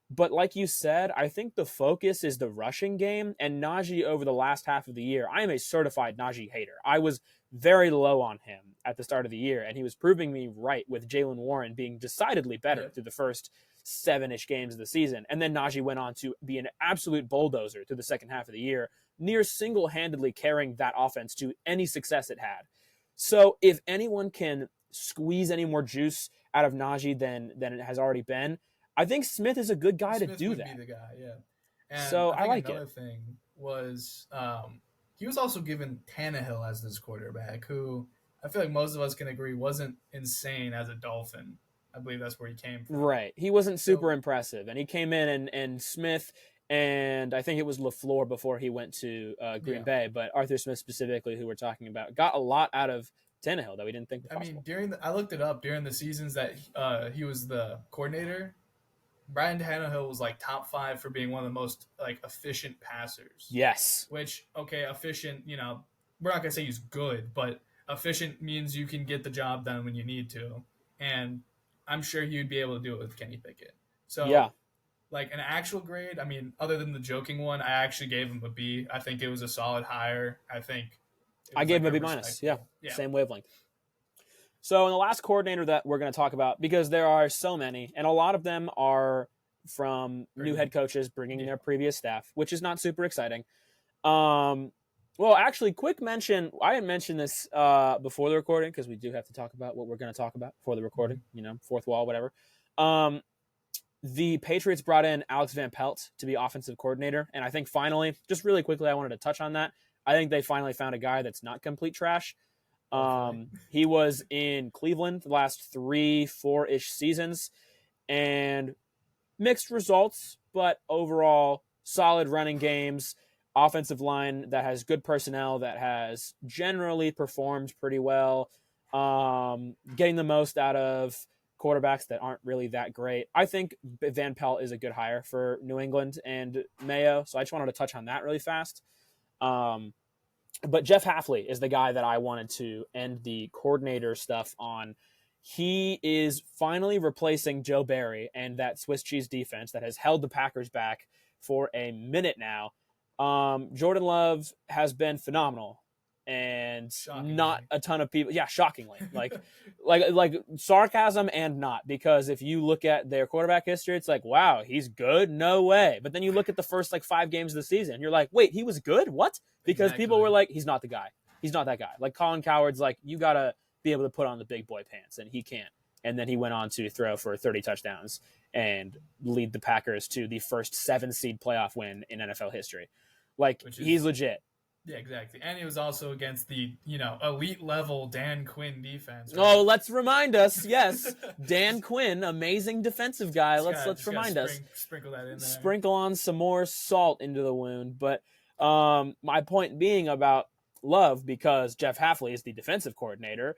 But like you said, I think the focus is the rushing game, and Najee over the last half of the year. I am a certified Najee hater. I was very low on him at the start of the year, and he was proving me right with Jalen Warren being decidedly better Yep. through the first 7-ish games of the season. And then Najee went on to be an absolute bulldozer through the second half of the year, near single-handedly carrying that offense to any success it had. So if anyone can squeeze any more juice out of Najee than it has already been, I think Smith is a good guy to do Would that. be the guy, yeah. And So I I think like another it. thing was he was also given Tannehill as this quarterback, who I feel like most of us can agree wasn't insane as a Dolphin. I believe that's where he came from. Right. He wasn't So super impressive. And he came in and Smith and I think it was LaFleur before he went to Green yeah, Bay, but Arthur Smith specifically, who we're talking about, got a lot out of Tannehill that we didn't think was I mean possible. I looked it up during the seasons that he was the coordinator. Brian Tannehill was like top 5 for being one of the most like efficient passers. Yes. Which efficient. We're not gonna say he's good, but efficient means you can get the job done when you need to, and I'm sure he would be able to do it with Kenny Pickett. Yeah. So, like an actual grade, I mean, other than the joking one, I actually gave him a B. I think it was a solid hire. I think I gave him a B minus. Yeah. Yeah. Same wavelength. So in the last coordinator that we're going to talk about, because there are so many, and a lot of them are from new head coaches bringing their previous staff, which is not super exciting. Well, actually, quick mention. I didn't mention this before the recording because we do have to talk about what we're going to talk about before the recording. Fourth wall, whatever. The Patriots brought in Alex Van Pelt to be offensive coordinator, and I think finally, just really quickly, I wanted to touch on that. I think they finally found a guy that's not complete trash. He was in Cleveland the last 3-4-ish seasons, and mixed results, but overall solid running games, offensive line that has good personnel, that has generally performed pretty well, getting the most out of quarterbacks that aren't really that great. I think Van Pelt is a good hire for New England and Mayo, so I just wanted to touch on that really fast. But Jeff Hafley is the guy that I wanted to end the coordinator stuff on. He is finally replacing Joe Barry and that Swiss cheese defense that has held the Packers back for a minute now. Jordan Love has been phenomenal, and not a ton of people. Yeah, shockingly, like sarcasm and not, because if you look at their quarterback history, it's like, wow, he's good. No way. But then you look at the first 5 games of the season, you're like, wait, he was good? What? Because people were like, he's not the guy. He's not that guy. Like Colin Cowherd's like, you gotta be able to put on the big boy pants, and he can't. And then he went on to throw for 30 touchdowns and lead the Packers to the first 7-seed playoff win in NFL history. He's legit. Yeah, exactly. And he was also against the, elite level Dan Quinn defense. Right? Oh, let's remind us. Yes. Dan Quinn, amazing defensive guy. Let's remind us. Sprinkle that in there. Sprinkle on some more salt into the wound. But my point being about Love, because Jeff Hafley is the defensive coordinator,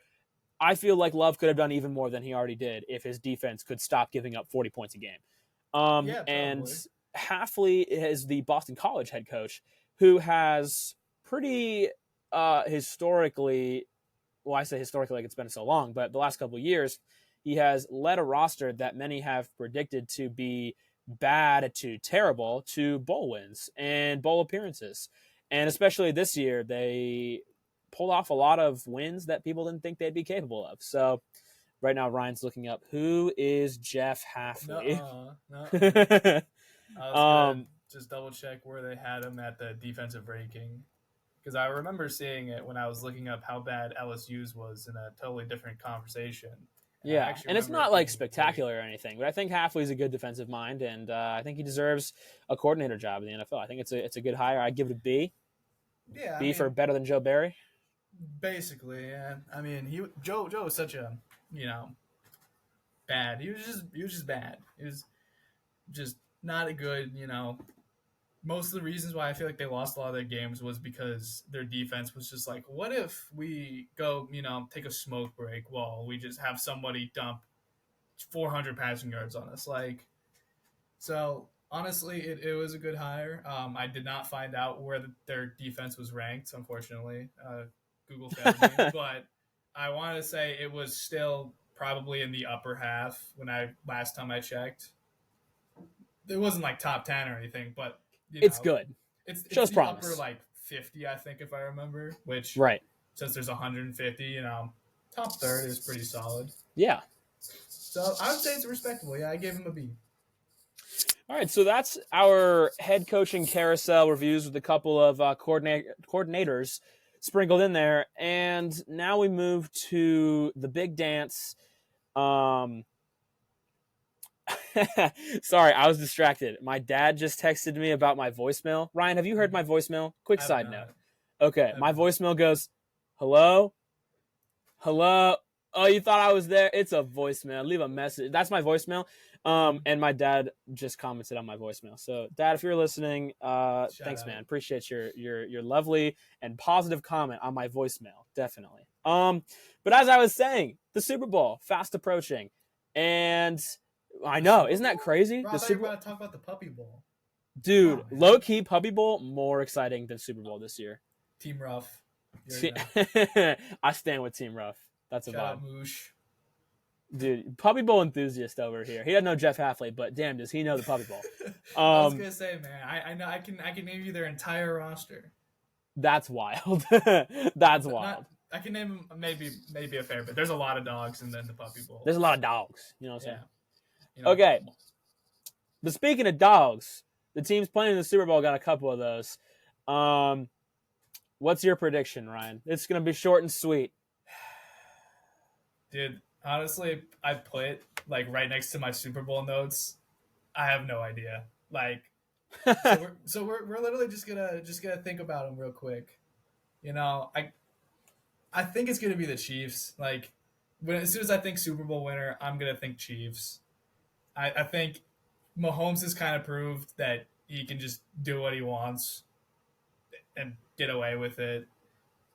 I feel like Love could have done even more than he already did if his defense could stop giving up 40 points a game. And Hafley is the Boston College head coach who has pretty historically, well, I say historically like it's been so long, but the last couple of years, he has led a roster that many have predicted to be bad to terrible to bowl wins and bowl appearances. And especially this year, they pulled off a lot of wins that people didn't think they'd be capable of. So right now, Ryan's looking up, who is Jeff Hafley? I was gonna just double check where they had him at the defensive ranking, because I remember seeing it when I was looking up how bad LSU's was in a totally different conversation. Yeah, and it's not spectacular or anything, but I think Hafley's a good defensive mind, and I think he deserves a coordinator job in the NFL. I think it's a good hire. I'd give it a B. Yeah, B for better than Joe Barry. Basically, yeah. I mean, Joe was such a bad. He was just bad. He was just not a good. Most of the reasons why I feel like they lost a lot of their games was because their defense was just like, what if we go, take a smoke break while we just have somebody dump 400 passing yards on us? So honestly, it was a good hire. I did not find out where their defense was ranked, unfortunately. Google failed me, but I want to say it was still probably in the upper half last time I checked. It wasn't top 10 or anything, but it's good. It's shows the promise. Upper 50, I think, if I remember. Which right, since there's 150, top third is pretty solid. Yeah. So I would say it's respectable. Yeah, I gave him a B. All right, so that's our head coaching carousel reviews with a couple of coordinators sprinkled in there, and now we move to the big dance. Sorry, I was distracted. My dad just texted me about my voicemail. Ryan, have you heard my voicemail? Quick I have side note. not. Okay, I have my not. voicemail goes, "Hello? Hello? Oh, you thought I was there? It's a voicemail. Leave a message." That's my voicemail. And my dad just commented on my voicemail. So, Dad, if you're listening, Shout thanks, out. man. Appreciate your lovely and positive comment on my voicemail. Definitely. But as I was saying, the Super Bowl fast approaching, and I The know, Super isn't that Bowl? crazy? Bro, I The thought you Super were Bowl, about to talk about the Puppy Bowl. Come dude, on, low man. key Puppy Bowl more exciting than Super Bowl this year. Team Rough. You already know. I stand with Team Rough. That's a Shout vibe. out Moosh. Dude, Puppy Bowl enthusiast over here. He doesn't know Jeff Halfley, but damn, does he know the Puppy Bowl? I was gonna say, man, I know I can name you their entire roster. That's wild. That's wild. Not I can name maybe a fair bit. There's a lot of dogs in the Puppy Bowl. There's a lot of dogs. You know what I'm Yeah. saying? You know, Okay, but speaking of dogs, the teams playing in the Super Bowl got a couple of those. What's your prediction, Ryan? It's gonna be short and sweet. dude, honestly, I put like right next to my Super Bowl notes. I have no idea. Like, we're literally just gonna think about them real quick. You know, I think it's gonna be the Chiefs. Like, as soon as I think Super Bowl winner, I'm gonna think Chiefs. I think Mahomes has kind of proved that he can just do what he wants and get away with it.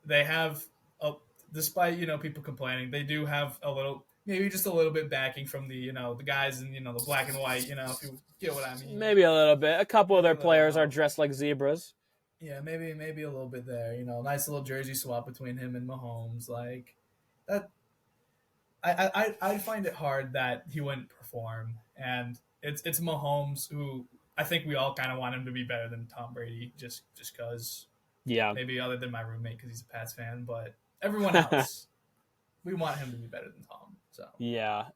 They have, a, despite people complaining, they do have a little, maybe just a little bit backing from the guys in the black and white. If you get what I mean. Maybe a little bit. A couple of Maybe their a little players are help. dressed like zebras. Yeah, maybe a little bit there. Nice little jersey swap between him and Mahomes. Like that, I find it hard that he wouldn't perform, and it's Mahomes who I think we all kind of want him to be better than Tom Brady, just because Yeah. maybe other than my roommate because he's a Pats fan, but everyone else we want him to be better than Tom. So Yeah.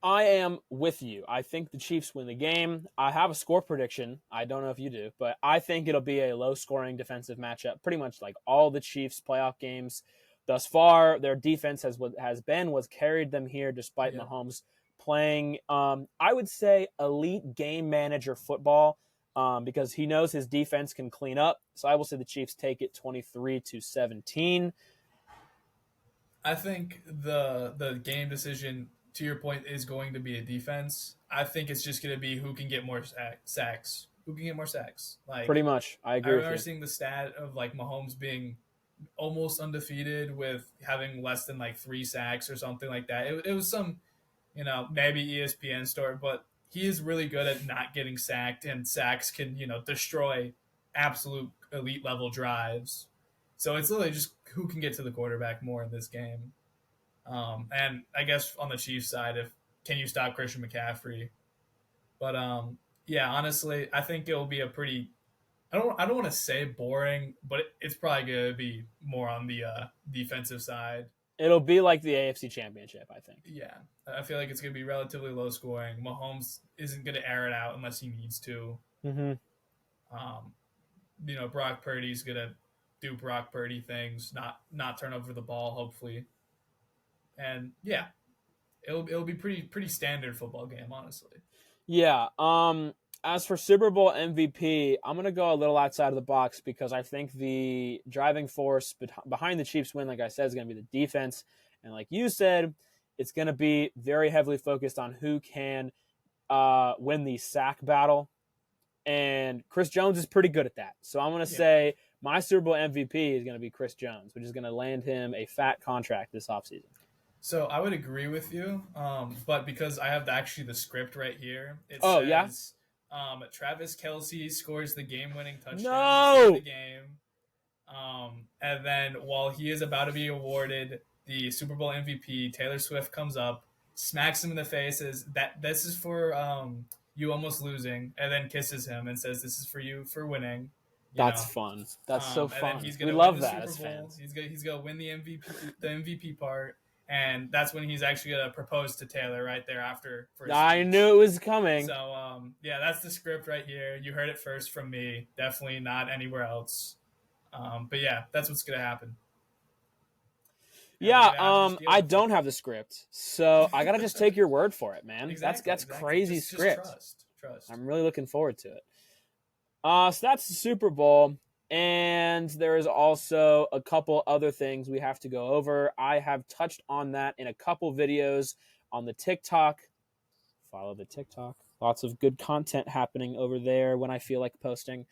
I am with you. I think the Chiefs win the game. I have a score prediction. I don't know if you do, but I think it'll be a low-scoring defensive matchup. Pretty much like all the Chiefs' playoff games thus far, their defense was carried them here despite Mahomes playing. I would say elite game manager football because he knows his defense can clean up. So I will say the Chiefs take it 23-17. I think the game decision, to your point, is going to be a defense. I think it's just going to be who can get more sacks. Who can get more sacks? Pretty Like, much, I I agree with remember you. seeing the stat of like Mahomes being almost undefeated with having less than like 3 sacks or something like that. It was some, maybe ESPN story, but he is really good at not getting sacked, and sacks can destroy absolute elite level drives. So it's literally just who can get to the quarterback more in this game. And I guess on the Chiefs side, if can you stop Christian McCaffrey? But yeah, honestly, I think it'll be a pretty. I don't want to say boring, but it's probably gonna be more on the defensive side. It'll be like the AFC Championship, I think. Yeah, I feel like it's gonna be relatively low scoring. Mahomes isn't gonna air it out unless he needs to. Mm-hmm. Um, Brock Purdy's gonna do Brock Purdy things, not turn over the ball, hopefully. And yeah, it'll be pretty standard football game, honestly. Yeah. As for Super Bowl MVP, I'm gonna go a little outside of the box because I think the driving force behind the Chiefs win, like I said, is gonna be the defense, and like you said, it's gonna be very heavily focused on who can win the sack battle. And Chris Jones is pretty good at that. So I'm gonna say my Super Bowl MVP is gonna be Chris Jones, which is gonna land him a fat contract this offseason. So I would agree with you, but because I have actually the script right here, it Yeah. says Travis Kelce scores the game-winning touchdown to No. save the game, and then while he is about to be awarded the Super Bowl MVP, Taylor Swift comes up, smacks him in the face, says that this is for you almost losing, and then kisses him and says this is for you for winning. That's fun. That's so And fun. then he's we gonna love win the that as Super Bowl. fans. He's gonna win the MVP part. and that's when he's actually gonna propose to Taylor right there after for his I speech. knew it was coming. So yeah, that's the script right here. You heard it first from me. Definitely not anywhere else. But yeah, that's what's gonna happen. And we're Yeah, gonna have to just deal I with it. don't have the script, so I gotta just take your word for it, man. Exactly, That's exactly. crazy Just script. trust. I'm really looking forward to it. So that's the Super Bowl, and there is also a couple other things we have to go over. I have touched on that in a couple videos on the TikTok. Follow the TikTok. Lots of good content happening over there when I feel like posting.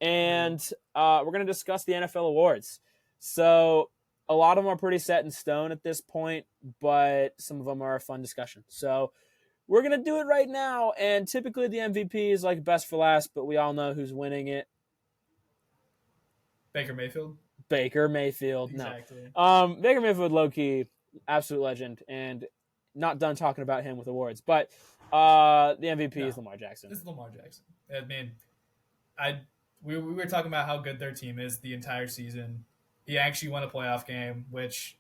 Agreed. And we're going to discuss the NFL awards. So a lot of them are pretty set in stone at this point, but some of them are a fun discussion. So we're going to do it right now. And typically the MVP is like best for last, but we all know who's winning it. Baker Mayfield. Baker Mayfield. No. Exactly. Baker Mayfield, low key, absolute legend. And not done talking about him with awards. But the MVP is No, Lamar Jackson. it's Lamar Jackson. I mean, I we were talking about how good their team is the entire season. He actually won a playoff game, which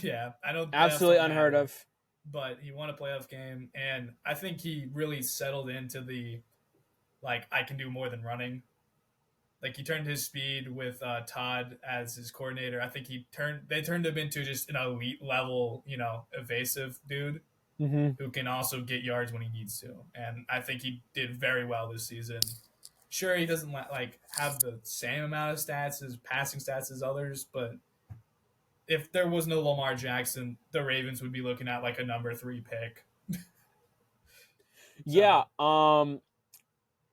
yeah, I know playoffs Absolutely don't unheard matter, of. but he won a playoff game, and I think he really settled into the like I can do more than running. Like he turned his speed with Todd as his coordinator. I think they turned him into just an elite level, evasive dude Mm-hmm. who can also get yards when he needs to. And I think he did very well this season. Sure, he doesn't like have the same amount of stats as passing stats as others, but if there was no Lamar Jackson, the Ravens would be looking at like a number 3 pick. Yeah. So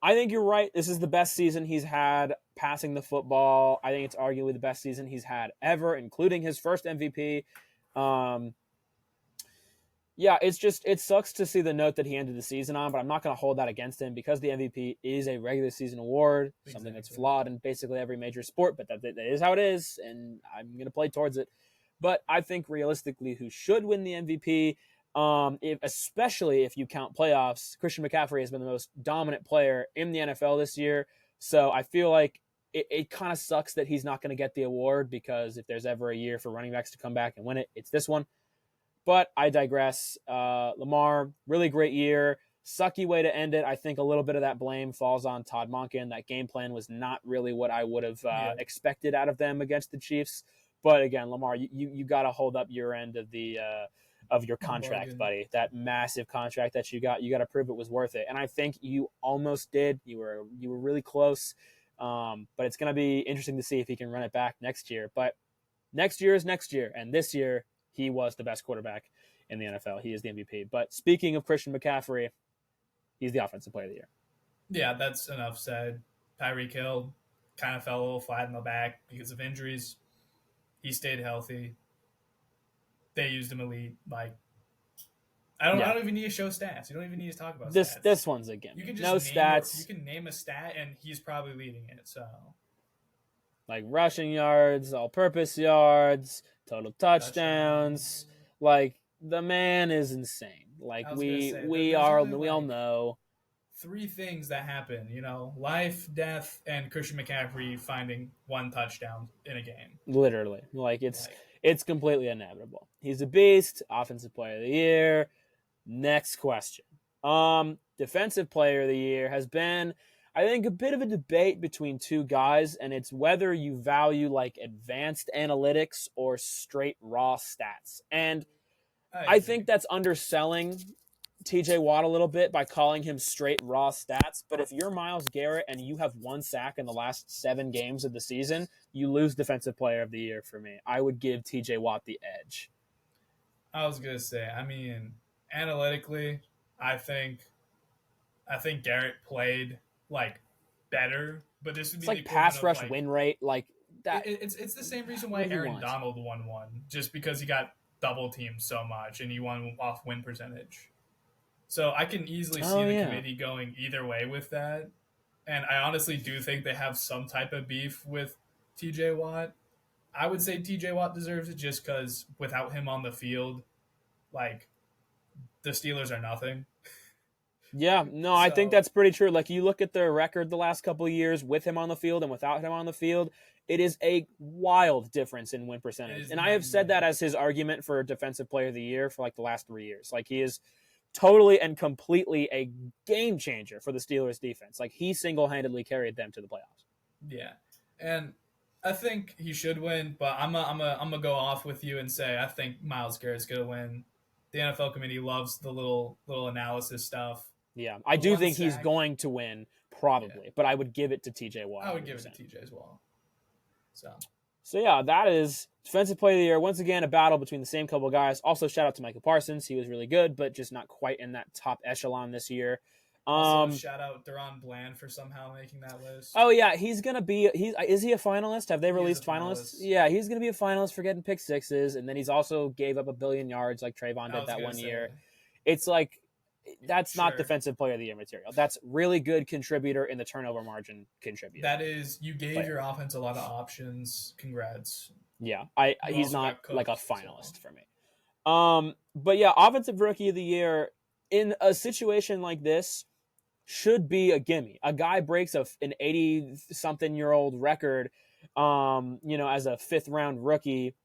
I think you're right. This is the best season he's had passing the football. I think it's arguably the best season he's had ever, including his first MVP. Um, yeah, it sucks to see the note that he ended the season on, but I'm not going to hold that against him because the MVP is a regular season award, something that's exactly. flawed in basically every major sport, but that is how it is, and I'm going to play towards it. But I think realistically, who should win the MVP, especially if you count playoffs, Christian McCaffrey has been the most dominant player in the NFL this year. So I feel like it kind of sucks that he's not going to get the award because if there's ever a year for running backs to come back and win it, it's this one. But I digress. Lamar, really great year. Sucky way to end it. I think a little bit of that blame falls on Todd Monken. That game plan was not really what I would have expected out of them against the Chiefs. But again, Lamar, you got to hold up your end of your contract, buddy. That massive contract that you got to prove it was worth it. And I think you almost did. You were really close. But it's going to be interesting to see if he can run it back next year. But next year is next year, and this year he was the best quarterback in the NFL. He is the MVP. But speaking of Christian McCaffrey, he's the offensive player of the year. Yeah, that's enough said. Tyreek Hill kind of fell a little flat in the back because of injuries. He stayed healthy. They used him elite. Like I don't even need to show stats. You don't even need to talk about stats. This one's a gimme. You can just no stats. You can name a stat, and he's probably leading it. So like rushing yards, all-purpose yards, total touchdowns. Like the man is insane. Like we all know 3 things that happen. Life, death, and Christian McCaffrey finding 1 touchdown in a game. Literally, like it's completely inevitable. He's a beast. Offensive player of the year. Next question. Defensive player of the year has been, I think, a bit of a debate between 2 guys, and it's whether you value like advanced analytics or straight raw stats. And I think that's underselling TJ Watt a little bit by calling him straight raw stats. But if you're Myles Garrett and you have 1 sack in the last 7 games of the season, you lose defensive player of the year for me. I would give TJ Watt the edge. I was gonna say, I mean, analytically, I think Garrett played like better, but this would be it's like pass rush like, win rate, like that. It's the same reason why Aaron Donald won one, just because he got double teamed so much and he won off win percentage. So I can easily see the committee going either way with that, and I honestly do think they have some type of beef with TJ Watt. I would say TJ Watt deserves it just because without him on the field, like the Steelers are nothing. Yeah, no, I think So that's pretty true. Like you look at their record the last couple of years with him on the field and without him on the field, it is a wild difference in win it percentage. is And I have night and said that day. as his argument for defensive player of the year for like the last 3 years. Like he is totally and completely a game changer for the Steelers defense. Like he single-handedly carried them to the playoffs. Yeah, and I think he should win, but I'm gonna go off with you and say I think Miles Garrett's gonna win. The NFL committee loves the little analysis stuff. Yeah, I The do one think he's sack, going to win yeah, probably, but I would give it to TJ Watt I would give it 100%. to TJ as well. So So yeah, that is defensive player of the year. Once again, a battle between the same couple of guys. Also, shout out to Michael Parsons. He was really good, but just not quite in that top echelon this year. also shout out Deron Bland for somehow making that list. Oh yeah, he's gonna be. Is he a finalist? Have they He is a released finalists? finalist. Yeah, he's gonna be a finalist for getting pick sixes, and then he's also gave up 1 billion yards like Trayvon I did was that gonna one say year. It's like that's not sure. defensive player of the year material. That's really good contributor in the turnover margin contributor. That is, you gave player. your offense a lot of options. Congrats. Yeah, You he's also not got like a cooked. So. finalist for me. But yeah, offensive rookie of the year in a situation like this should be a gimme. A guy breaks an 80-something-year-old record, as a fifth-round rookie.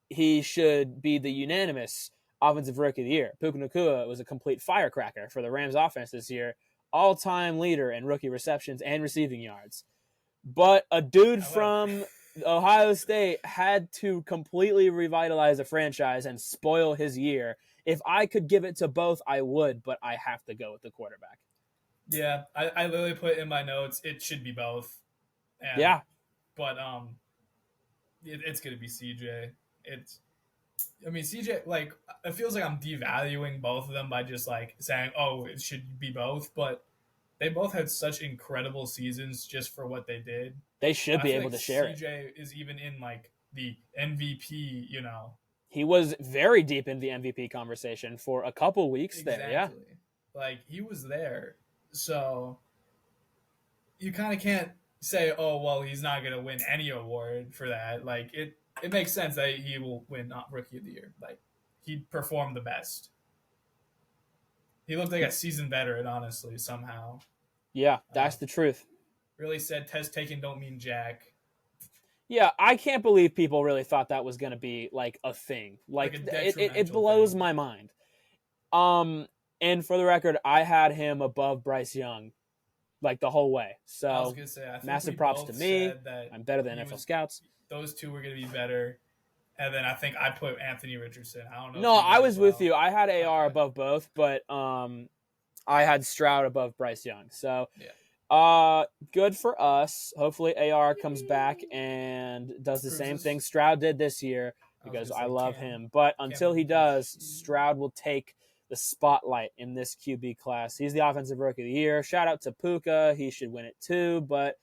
He should be the unanimous offensive rookie of the year. Puka Nacua was a complete firecracker for the Rams offense this year, all-time leader in rookie receptions and receiving yards. But a dude from Ohio State had to completely revitalize a franchise and spoil his year. If I could give it to both, I would, but I have to go with the quarterback. Yeah, I literally put in my notes it should be both. And, Yeah. But it's gonna be CJ. CJ, like, it feels like I'm devaluing both of them by just like saying, oh, it should be both, but they both had such incredible seasons just for what they did. They should I be feel able like to share it. CJ is even in like the MVP, He was very deep in the MVP conversation for a couple weeks there. Yeah. Like he was there. So you kind of can't say, oh, well, he's not going to win any award for that. Like it makes sense that he will win Rookie of the Year. Like he performed the best. He looked like a seasoned veteran, honestly, somehow. Yeah, that's the truth. Really said test taken don't mean jack. Yeah, I can't believe people really thought that was going to be like a thing. Like it blows my mind. And for the record, I had him above Bryce Young like the whole way. So I was gonna say, I think massive we props both to me. said that I'm better than NFL scouts. Those two were going to be better. And then I think I put Anthony Richardson. I don't know. No, I was with you. I had AR above both, but I had Stroud above Bryce Young. So good for us. Hopefully AR comes back and does the same thing Stroud did this year because I love him. But until he does, Stroud will take the spotlight in this QB class. He's the offensive rookie of the year. Shout out to Puka. He should win it too, but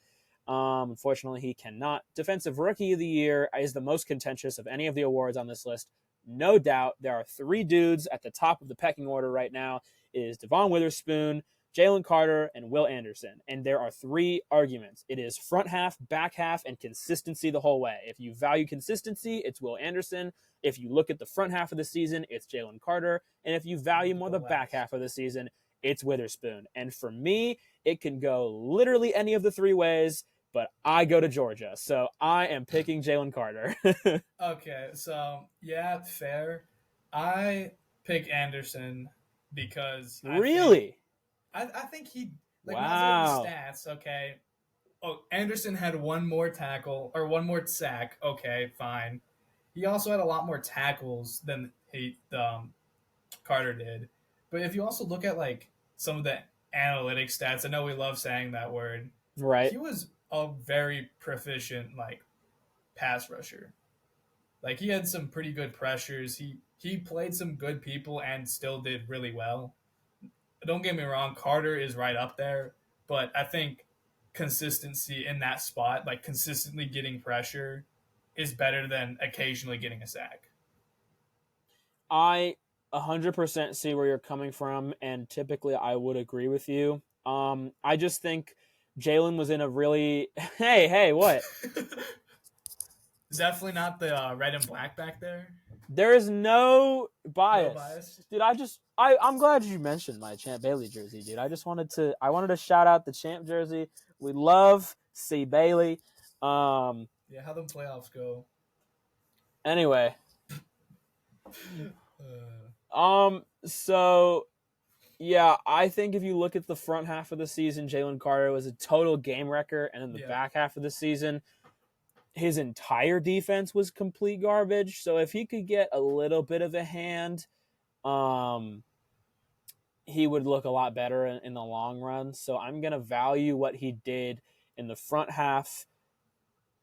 unfortunately he cannot. Defensive rookie of the year is the most contentious of any of the awards on this list. No doubt. There are three dudes at the top of the pecking order right now. It is Devon Witherspoon, Jalen Carter, and Will Anderson. And there are three arguments. It is front half, back half, and consistency the whole way. If you value consistency, it's Will Anderson. If you look at the front half of the season, it's Jalen Carter. And if you value more the back half of the season, it's Witherspoon. And for me, it can go literally any of the three ways, but I go to Georgia. So I am picking Jalen Carter. Okay, so yeah, fair. I pick Anderson because I think he like wow. the stats. Okay, Anderson had one more tackle or one more sack. Okay, fine. He also had a lot more tackles than Carter did. But if you also look at like some of the analytic stats, I know we love saying that word. Right. He was a very proficient like pass rusher. Like he had some pretty good pressures. He played some good people and still did really well. Don't get me wrong, Carter is right up there, but I think consistency in that spot, like consistently getting pressure, is better than occasionally getting a sack. I 100% see where you're coming from, and typically I would agree with you. I just think Jalen was in a really hey what? Definitely not the red and black back there. There is no bias. No bias. Dude, I'm glad you mentioned my Champ Bailey jersey, dude. I wanted to shout out the Champ jersey. We love C. Bailey. Yeah, how the playoffs go. Anyway, so yeah, I think if you look at the front half of the season, Jalen Carter was a total game wrecker, and then the back half of the season, his entire defense was complete garbage. So if he could get a little bit of a hand, he would look a lot better in the long run. So I'm going to value what he did in the front half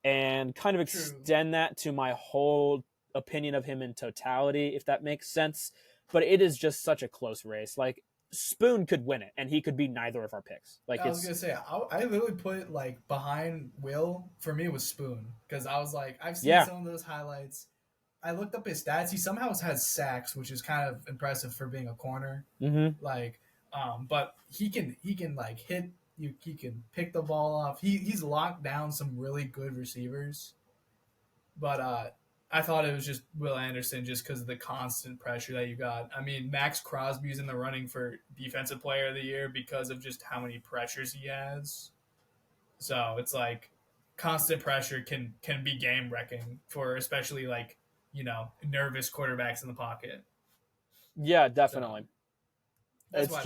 and kind of extend that to my whole opinion of him in totality, if that makes sense. But it is just such a close race. Like, Spoon could win it, and he could be neither of our picks. Like, I was gonna say, I literally put like behind Will. For me, it was Spoon because I was like, I've seen some of those highlights. I looked up his stats. He somehow has sacks, which is kind of impressive for being a corner. Mm-hmm. Like, but he can like hit you. He can pick the ball off. He's locked down some really good receivers. But I thought it was just Will Anderson just because of the constant pressure that you got. I mean, Max Crosby's in the running for Defensive Player of the Year because of just how many pressures he has. So it's like constant pressure can be game wrecking for especially like, nervous quarterbacks in the pocket. Yeah, definitely. So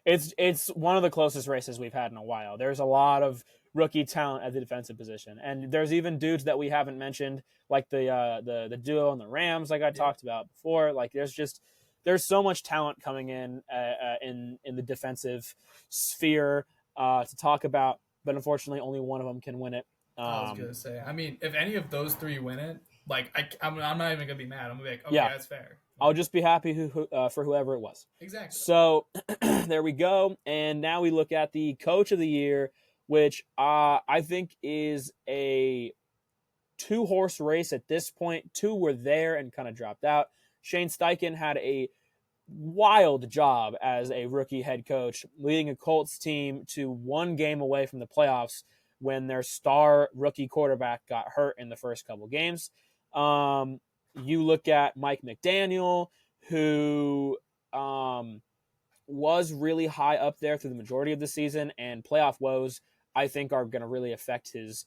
it's one of the closest races we've had in a while. There's a lot of rookie talent at the defensive position, and there's even dudes that we haven't mentioned, like the duo and the Rams, like I talked about before. Like there's so much talent coming in the defensive sphere to talk about, but unfortunately, only one of them can win it. I was gonna say, I mean, if any of those three win it, like I'm not even gonna be mad. I'm gonna be like, okay, that's fair. I'll just be happy for whoever it was. Exactly. So there we go. And now we look at the Coach of the Year, which I think is a 2-horse race at this point. 2 were there and kind of dropped out. Shane Steichen had a wild job as a rookie head coach, leading a Colts team to 1 game away from the playoffs when their star rookie quarterback got hurt in the first couple games. You look at Mike McDaniel, who was really high up there through the majority of the season, and playoff woes, I think, are going to really affect his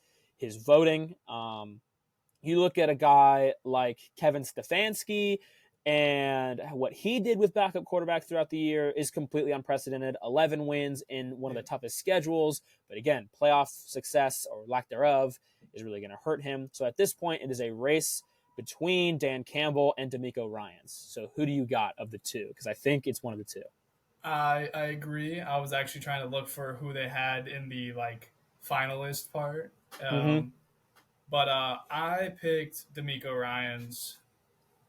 voting. You look at a guy like Kevin Stefanski, and what he did with backup quarterbacks throughout the year is completely unprecedented. 11 wins in one of the toughest schedules. But again, playoff success or lack thereof is really going to hurt him. So at this point, it is a race between Dan Campbell and D'Amico Ryans. So who do you got of the two? Because I think it's one of the two. I agree. I was actually trying to look for who they had in the finalist part. But I picked D'Amico Ryans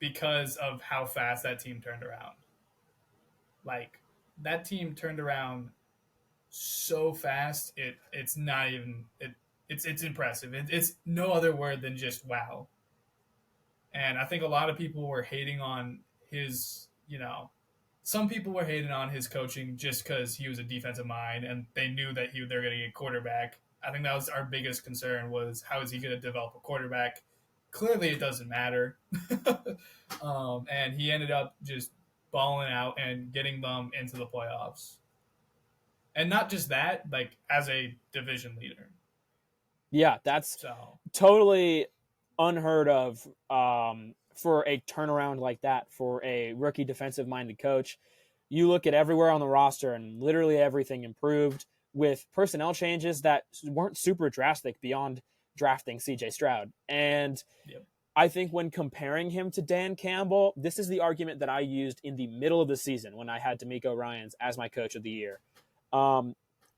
because of how fast that team turned around. Like, that team turned around so fast, it's not even it's impressive. It's no other word than just wow. And I think a lot of people were hating on his, some people were hating on his coaching just because he was a defensive mind and they knew that they're going to get quarterback. I think that was our biggest concern was how is he going to develop a quarterback? Clearly, it doesn't matter. And he ended up just balling out and getting them into the playoffs. And not just that, as a division leader. Yeah, that's totally unheard of for a turnaround like that for a rookie defensive-minded coach. You look at everywhere on the roster, and literally everything improved with personnel changes that weren't super drastic beyond drafting C.J. Stroud. And I think when comparing him to Dan Campbell, this is the argument that I used in the middle of the season when I had D'Amico Ryans as my Coach of the Year.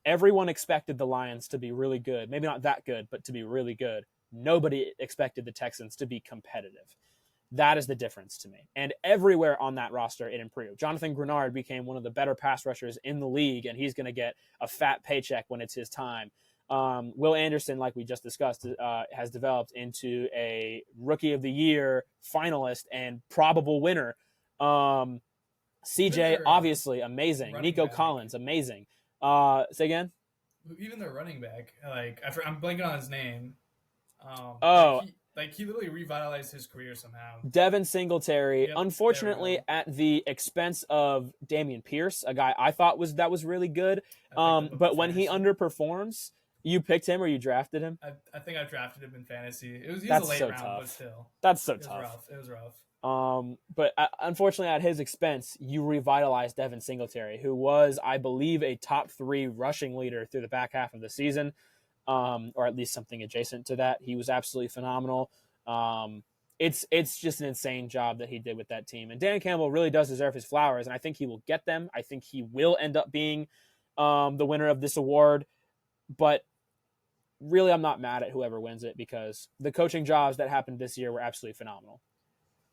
Everyone expected the Lions to be really good. Maybe not that good, but to be really good. Nobody expected the Texans to be competitive. That is the difference to me. And everywhere on that roster, it improved. Jonathan Grenard became one of the better pass rushers in the league, and he's going to get a fat paycheck when it's his time. Will Anderson, like we just discussed, has developed into a Rookie of the Year finalist and probable winner. CJ, obviously, amazing. Nico Collins, amazing. Say again? Even their running back, I'm blanking on his name. Like, he literally revitalized his career somehow. Devin Singletary, Yep, unfortunately, at the expense of Dameon Pierce, a guy I thought was really good. I picked him up in But when he fantasy. underperforms, you picked him or you drafted him. I think I drafted him in fantasy. He was That's a late so round, tough. but still, That's so it was tough. rough. It was rough. But unfortunately, at his expense, you revitalized Devin Singletary, who was, I believe, a top 3 rushing leader through the back half of the season, or at least something adjacent to that. He was absolutely phenomenal. It's just an insane job that he did with that team. And Dan Campbell really does deserve his flowers, and I think he will get them. I think he will end up being the winner of this award. But really, I'm not mad at whoever wins it because the coaching jobs that happened this year were absolutely phenomenal.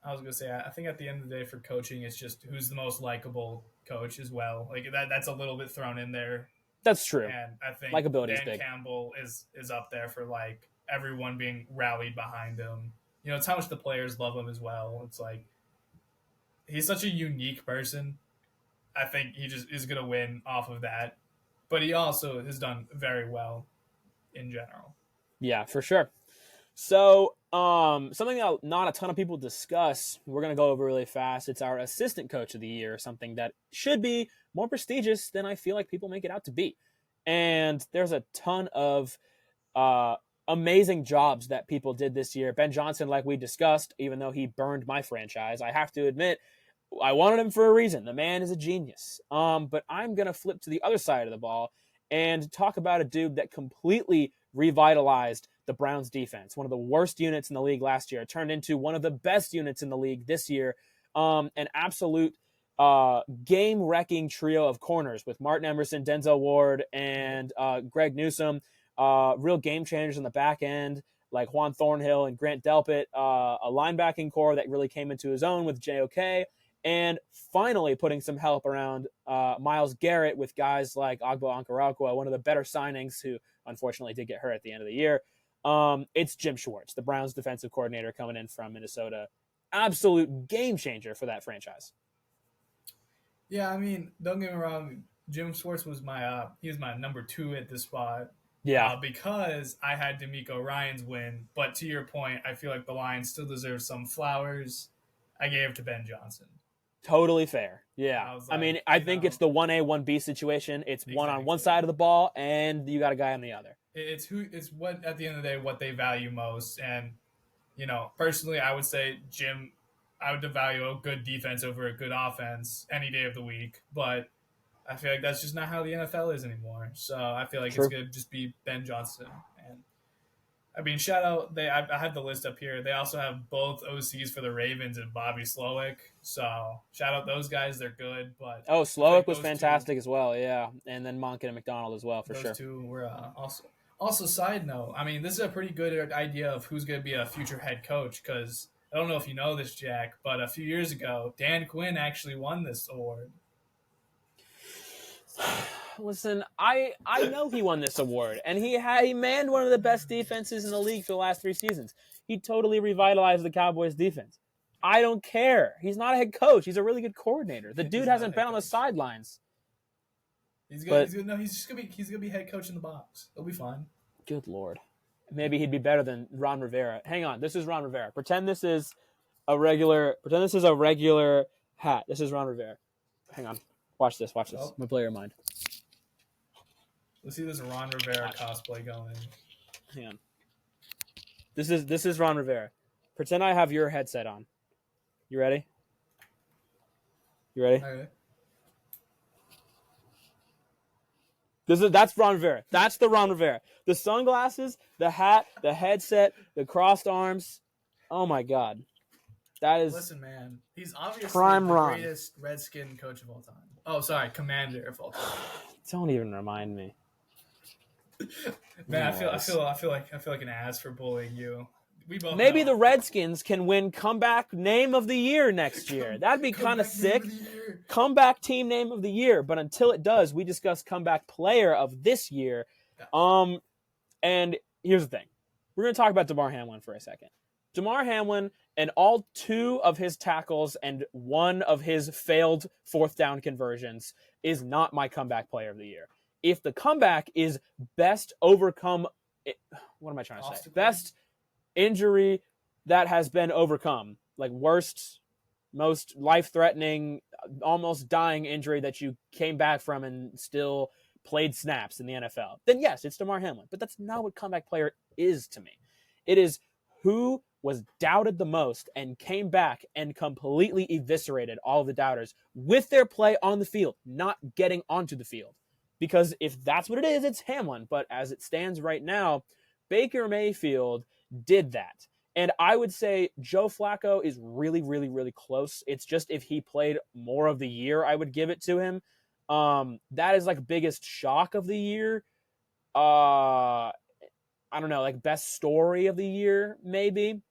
I was gonna say, I think at the end of the day for coaching, it's just who's the most likable coach as well. Like that's a little bit thrown in there. That's true. And I think Likability is Dan big. Campbell is up there for like everyone being rallied behind him. You know, it's how much the players love him as well. It's like he's such a unique person. I think he just is gonna win off of that. But he also has done very well in general. Yeah, for sure. So, something that not a ton of people discuss, we're going to go over really fast. It's our assistant coach of the year, something that should be more prestigious than I feel like people make it out to be. And there's a ton of amazing jobs that people did this year. Ben Johnson, like we discussed, even though he burned my franchise, I have to admit, I wanted him for a reason. The man is a genius. But I'm going to flip to the other side of the ball and talk about a dude that completely revitalized the Browns defense. One of the worst units in the league last year. It turned into one of the best units in the league this year. An absolute game-wrecking trio of corners with Martin Emerson, Denzel Ward, and Greg Newsome. Real game changers in the back end, like Juan Thornhill and Grant Delpit. A linebacking core that really came into his own with JOK. And finally putting some help around Myles Garrett with guys like Agbo Ankarakwa, one of the better signings who unfortunately did get hurt at the end of the year. It's Jim Schwartz, the Browns defensive coordinator coming in from Minnesota. Absolute game changer for that franchise. Yeah, I mean, don't get me wrong. Jim Schwartz was he was my number 2 at this spot. Yeah. Because I had D'Amico Ryans win. But to your point, I feel like the Lions still deserve some flowers. I gave to Ben Johnson. Totally fair. Yeah. I mean, I think it's the 1A, 1B situation. It's one on one side of the ball, and you got a guy on the other. It's what, at the end of the day, what they value most. And, personally, I would say Jim, I would value a good defense over a good offense any day of the week. But I feel like that's just not how the NFL is anymore. So I feel like It's going to just be Ben Johnson. And I mean, shout out. I had the list up here. They also have both OCs for the Ravens and Bobby Slowick. So shout out those guys. They're good. But Slowick was fantastic as well. Yeah, and then Monken and McDonald as well for sure. Those two were also. Side note, I mean, this is a pretty good idea of who's going to be a future head coach because I don't know if you know this, Jack, but a few years ago, Dan Quinn actually won this award. Listen, I know he won this award, and he manned one of the best defenses in the league for the last 3 seasons. He totally revitalized the Cowboys' defense. I don't care. He's not a head coach. He's a really good coordinator. The dude hasn't been on the sidelines. He's just gonna be head coach in the box. He'll be fine. Good Lord. Maybe he'd be better than Ron Rivera. Hang on, this is Ron Rivera. Pretend this is a regular hat. This is Ron Rivera. Hang on. Watch this. Oh. I'm gonna play your mind. Let's see this Ron Rivera cosplay going. Hang on. This is Ron Rivera. Pretend I have your headset on. You ready? Okay. That's Ron Rivera. That's the Ron Rivera. The sunglasses, the hat, the headset, the crossed arms. Oh my God. That is. Listen, man. He's obviously prime the Ron. Greatest Redskin coach of all time. Oh, sorry, commander of all time. Don't even remind me. Man, yes. I feel like an ass for bullying you. We both Maybe the Redskins can win comeback name of the year next year. That'd be kind of sick. Comeback team name of the year. But until it does, we discuss comeback player of this year. And here's the thing. We're going to talk about Damar Hamlin for a second. Damar Hamlin and all 2 of his tackles and 1 of his failed 4th down conversions is not my comeback player of the year. If the comeback is best overcome, what am I trying to say? Best injury that has been overcome. Like worst, most life-threatening, almost dying injury that you came back from and still played snaps in the NFL, then yes, it's Damar Hamlin. But that's not what comeback player is to me. It is who was doubted the most and came back and completely eviscerated all of the doubters with their play on the field, not getting onto the field. Because if that's what it is, it's Hamlin. But as it stands right now, Baker Mayfield did that. And I would say Joe Flacco is really, really, really close. It's just if he played more of the year, I would give it to him. That is like biggest shock of the year. I don't know, like best story of the year, maybe.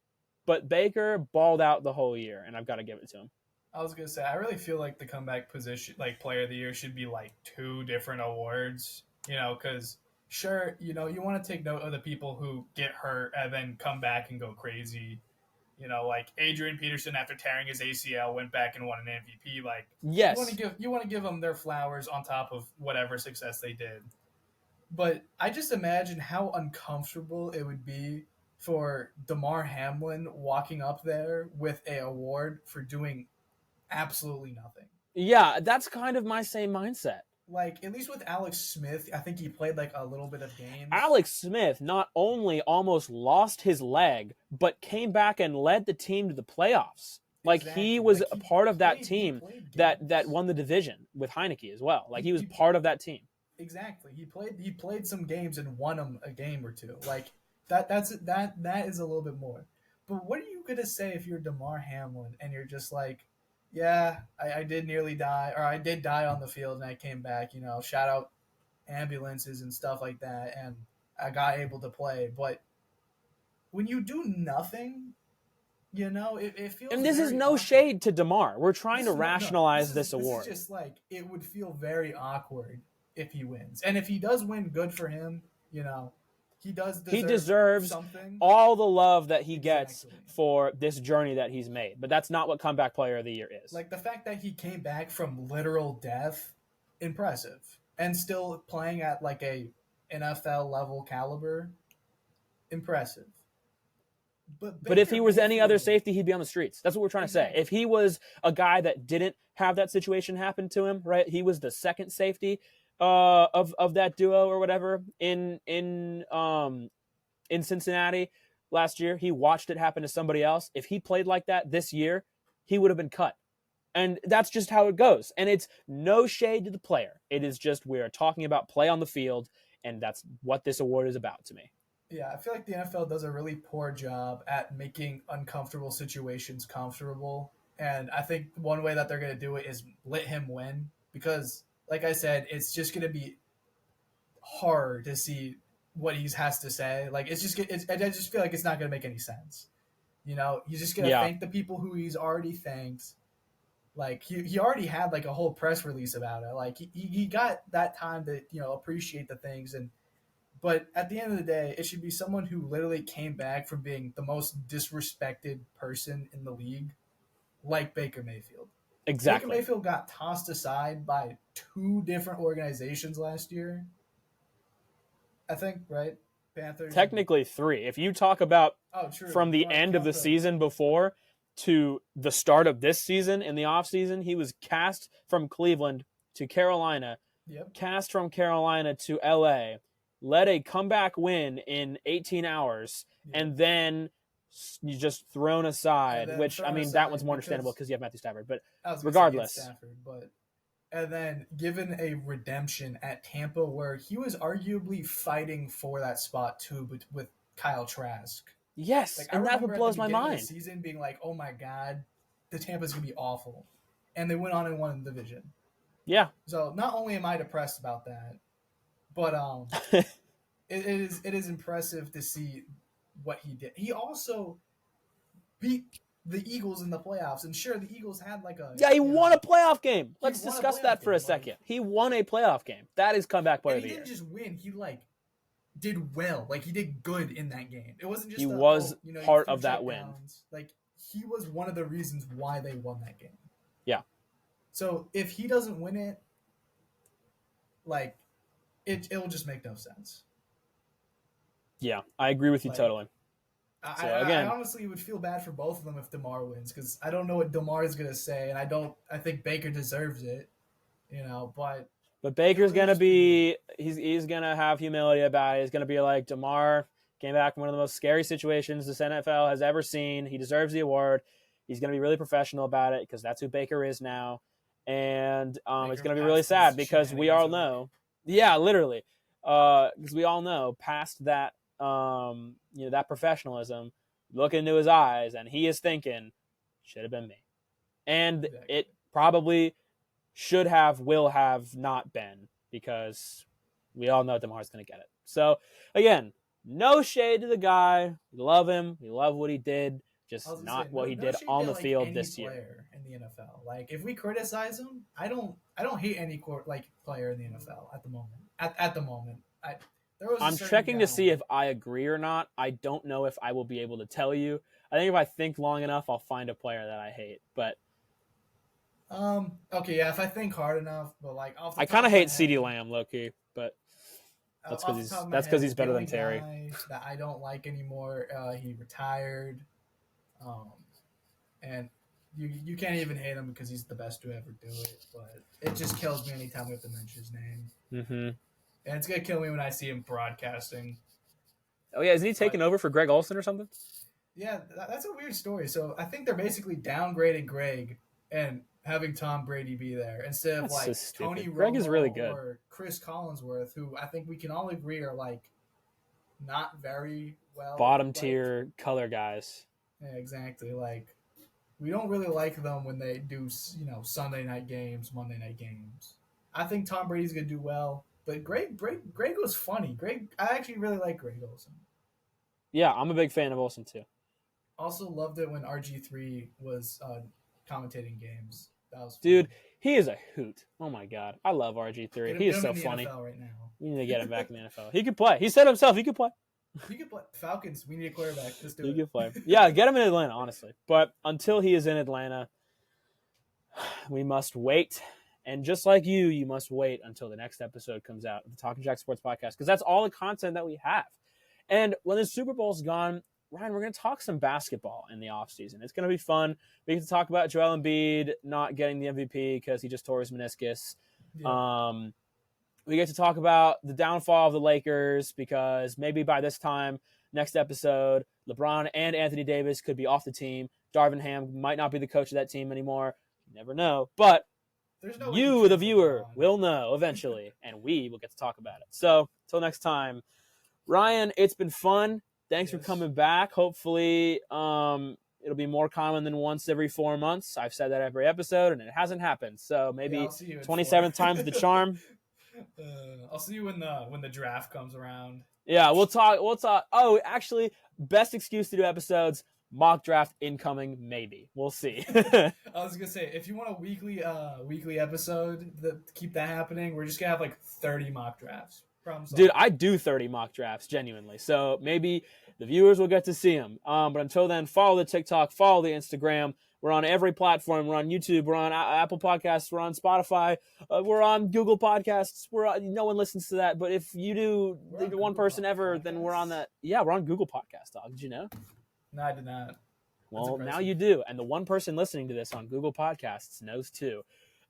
But Baker balled out the whole year, and I've got to give it to him. I was gonna say, I really feel like the comeback position, like player of the year, should be like two different awards. Because sure, you want to take note of the people who get hurt and then come back and go crazy. Like Adrian Peterson after tearing his ACL went back and won an MVP. Like Yes. you want to give them their flowers on top of whatever success they did. But I just imagine how uncomfortable it would be for Damar Hamlin walking up there with a award for doing absolutely nothing. Yeah, that's kind of my same mindset. Like at least with Alex Smith, I think he played like a little bit of games. Alex Smith not only almost lost his leg, but came back and led the team to the playoffs. Like Exactly. he was Like, a part of that team that games. won the division with Heineke as well. Like he was part of that team. Exactly. He played some games and won them a game or two. Like that is a little bit more. But what are you gonna say if you're Damar Hamlin and you're just like, yeah, I did nearly die, or I did die on the field and I came back. Shout out ambulances and stuff like that, and I got able to play. But when you do nothing, it feels. And this is very no awkward. shade to Damar. We're trying to No, rationalize this award. This is just like it would feel very awkward if he wins, and if he does win, good for him. He does. He deserves something. all the love that he gets for this journey that he's made. But that's not what comeback player of the year is. Like the fact that he came back from literal death, impressive, and still playing at like a NFL level caliber, impressive. But if he was any other safety, he'd be on the streets. That's what we're trying to say. If he was a guy that didn't have that situation happen to him, right? He was the second safety of that duo or whatever in Cincinnati last year. He watched it happen to somebody else. If he played like that this year, he would have been cut. And that's just how it goes. And it's no shade to the player. It is just we are talking about play on the field, and that's what this award is about to me. Yeah, I feel like the NFL does a really poor job at making uncomfortable situations comfortable. And I think one way that they're going to do it is let him win because, like I said, it's just going to be hard to see what he has to say. Like, I just feel like it's not going to make any sense. He's just going to thank the people who he's already thanked. Like, he already had, like, a whole press release about it. Like, he got that time to, appreciate the things But at the end of the day, it should be someone who literally came back from being the most disrespected person in the league, like Baker Mayfield. Exactly. Baker Mayfield got tossed aside by two different organizations last year. I think, right? Panthers. Technically three. If you talk about from the end of the season before to the start of this season in the offseason, he was cast from Cleveland to Carolina, cast from Carolina to LA, led a comeback win in 18 hours, and then you just thrown aside, which, I mean, that one's more understandable because you have Matthew Stafford. But regardless. And then given a redemption at Tampa where he was arguably fighting for that spot, too, with Kyle Trask. Yes, like, and that's what blows my mind. The season being like, oh, my God, the Tampa's going to be awful. And they went on and won the division. Yeah. So not only am I depressed about that, but it is impressive to see what he did. He also beat the Eagles in the playoffs, and sure, the Eagles had like a he won a playoff game. Let's discuss that for a second. He won a playoff game. That is comeback player of the year. He didn't just win; he did well. Like he did good in that game. It wasn't just he was part of that win. Like he was one of the reasons why they won that game. Yeah. So if he doesn't win it, like it will just make no sense. Yeah, I agree with you totally. I honestly would feel bad for both of them if DeMar wins because I don't know what DeMar is gonna say, and I think Baker deserves it, but Baker's it'll gonna just be weird. be he's gonna have humility about it. He's gonna be like, DeMar came back from one of the most scary situations this NFL has ever seen. He deserves the award. He's gonna be really professional about it because that's who Baker is now. And it's Baker gonna be really passed his sad because we shenanigans all already. know, yeah, literally, because we all know past that that professionalism, look into his eyes, and he is thinking, should have been me, and Exactly. it probably should have, will have not been because we all know DeMar's going to get it. So, again, no shade to the guy. We love him. We love what he did, I just was gonna not say what he no did shade on to the like field any this year. player in the NFL. Like if we criticize him, I don't hate any player in the NFL at the moment. At the moment, there was a I'm certain checking to see guy. if I agree or not. I don't know if I will be able to tell you. I think if I think long enough, I'll find a player that I hate. But Okay, yeah, if I think hard enough, but like off the I kind top of of my hate CeeDee head, Lamb, low key. But off the top of my that's because head, he's the better than only Terry. guy that I don't like anymore, he retired, um, and you can't even hate him because he's the best to ever do it. But it just kills me anytime we have to mention his name, Mm-hmm. and it's gonna kill me when I see him broadcasting. Oh yeah, isn't he taking But over for Greg Olson or something? yeah, that's a weird story. So I think they're basically downgrading Greg and having Tom Brady be there instead of That's so like Tony stupid. Greg is really Romo good. or Chris Collinsworth, who I think we can all agree are like not very well Bottom like. tier color guys. Yeah, exactly. Like we don't really like them when they do Sunday night games, Monday night games. I think Tom Brady's gonna do well, but Greg was funny. I actually really like Greg Olson. Yeah, I'm a big fan of Olsen too. Also loved it when RG3 was commentating games. That was fun. Dude, he is a hoot. Oh my god. I love RG3. He Get is him so in the funny. NFL right now. We need to get him back in the NFL. He could play. He said himself he could play. He could play Falcons. We need a quarterback. Let's do He it. could play. Yeah, get him in Atlanta, honestly. But until he is in Atlanta, we must wait. And just like you must wait until the next episode comes out of the Talking Jack Sports Podcast because that's all the content that we have. And when the Super Bowl's gone, Ryan, we're going to talk some basketball in the offseason. It's going to be fun. We get to talk about Joel Embiid not getting the MVP because he just tore his meniscus. Yep. We get to talk about the downfall of the Lakers because maybe by this time, next episode, LeBron and Anthony Davis could be off the team. Darvin Ham might not be the coach of that team anymore. You never know. But There's no way you, the trade viewer, LeBron. will know eventually, and we will get to talk about it. So, until next time, Ryan, it's been fun. Thanks for coming back. Hopefully, it'll be more common than once every 4 months. I've said that every episode, and it hasn't happened. So maybe 27th time's the charm. I'll see you when the draft comes around. Yeah, we'll talk. Oh, actually, best excuse to do episodes: mock draft incoming. Maybe we'll see. I was gonna say if you want a weekly episode keep that happening, we're just gonna have like 30 mock drafts. Dude, I do 30 mock drafts genuinely, so maybe the viewers will get to see them. But until then, follow the TikTok, follow the Instagram. We're on every platform. We're on YouTube. We're on Apple Podcasts. We're on Spotify. We're on Google Podcasts. No one listens to that, but if you do, the one person ever, then we're on that. Yeah, we're on Google Podcasts, dog. Did you know? No, I did not. Well, now you do, and the one person listening to this on Google Podcasts knows too.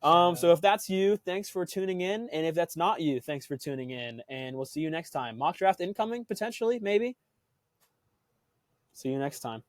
So if that's you, thanks for tuning in, and if that's not you, thanks for tuning in, and we'll see you next time. Mock draft incoming, potentially, maybe. See you next time.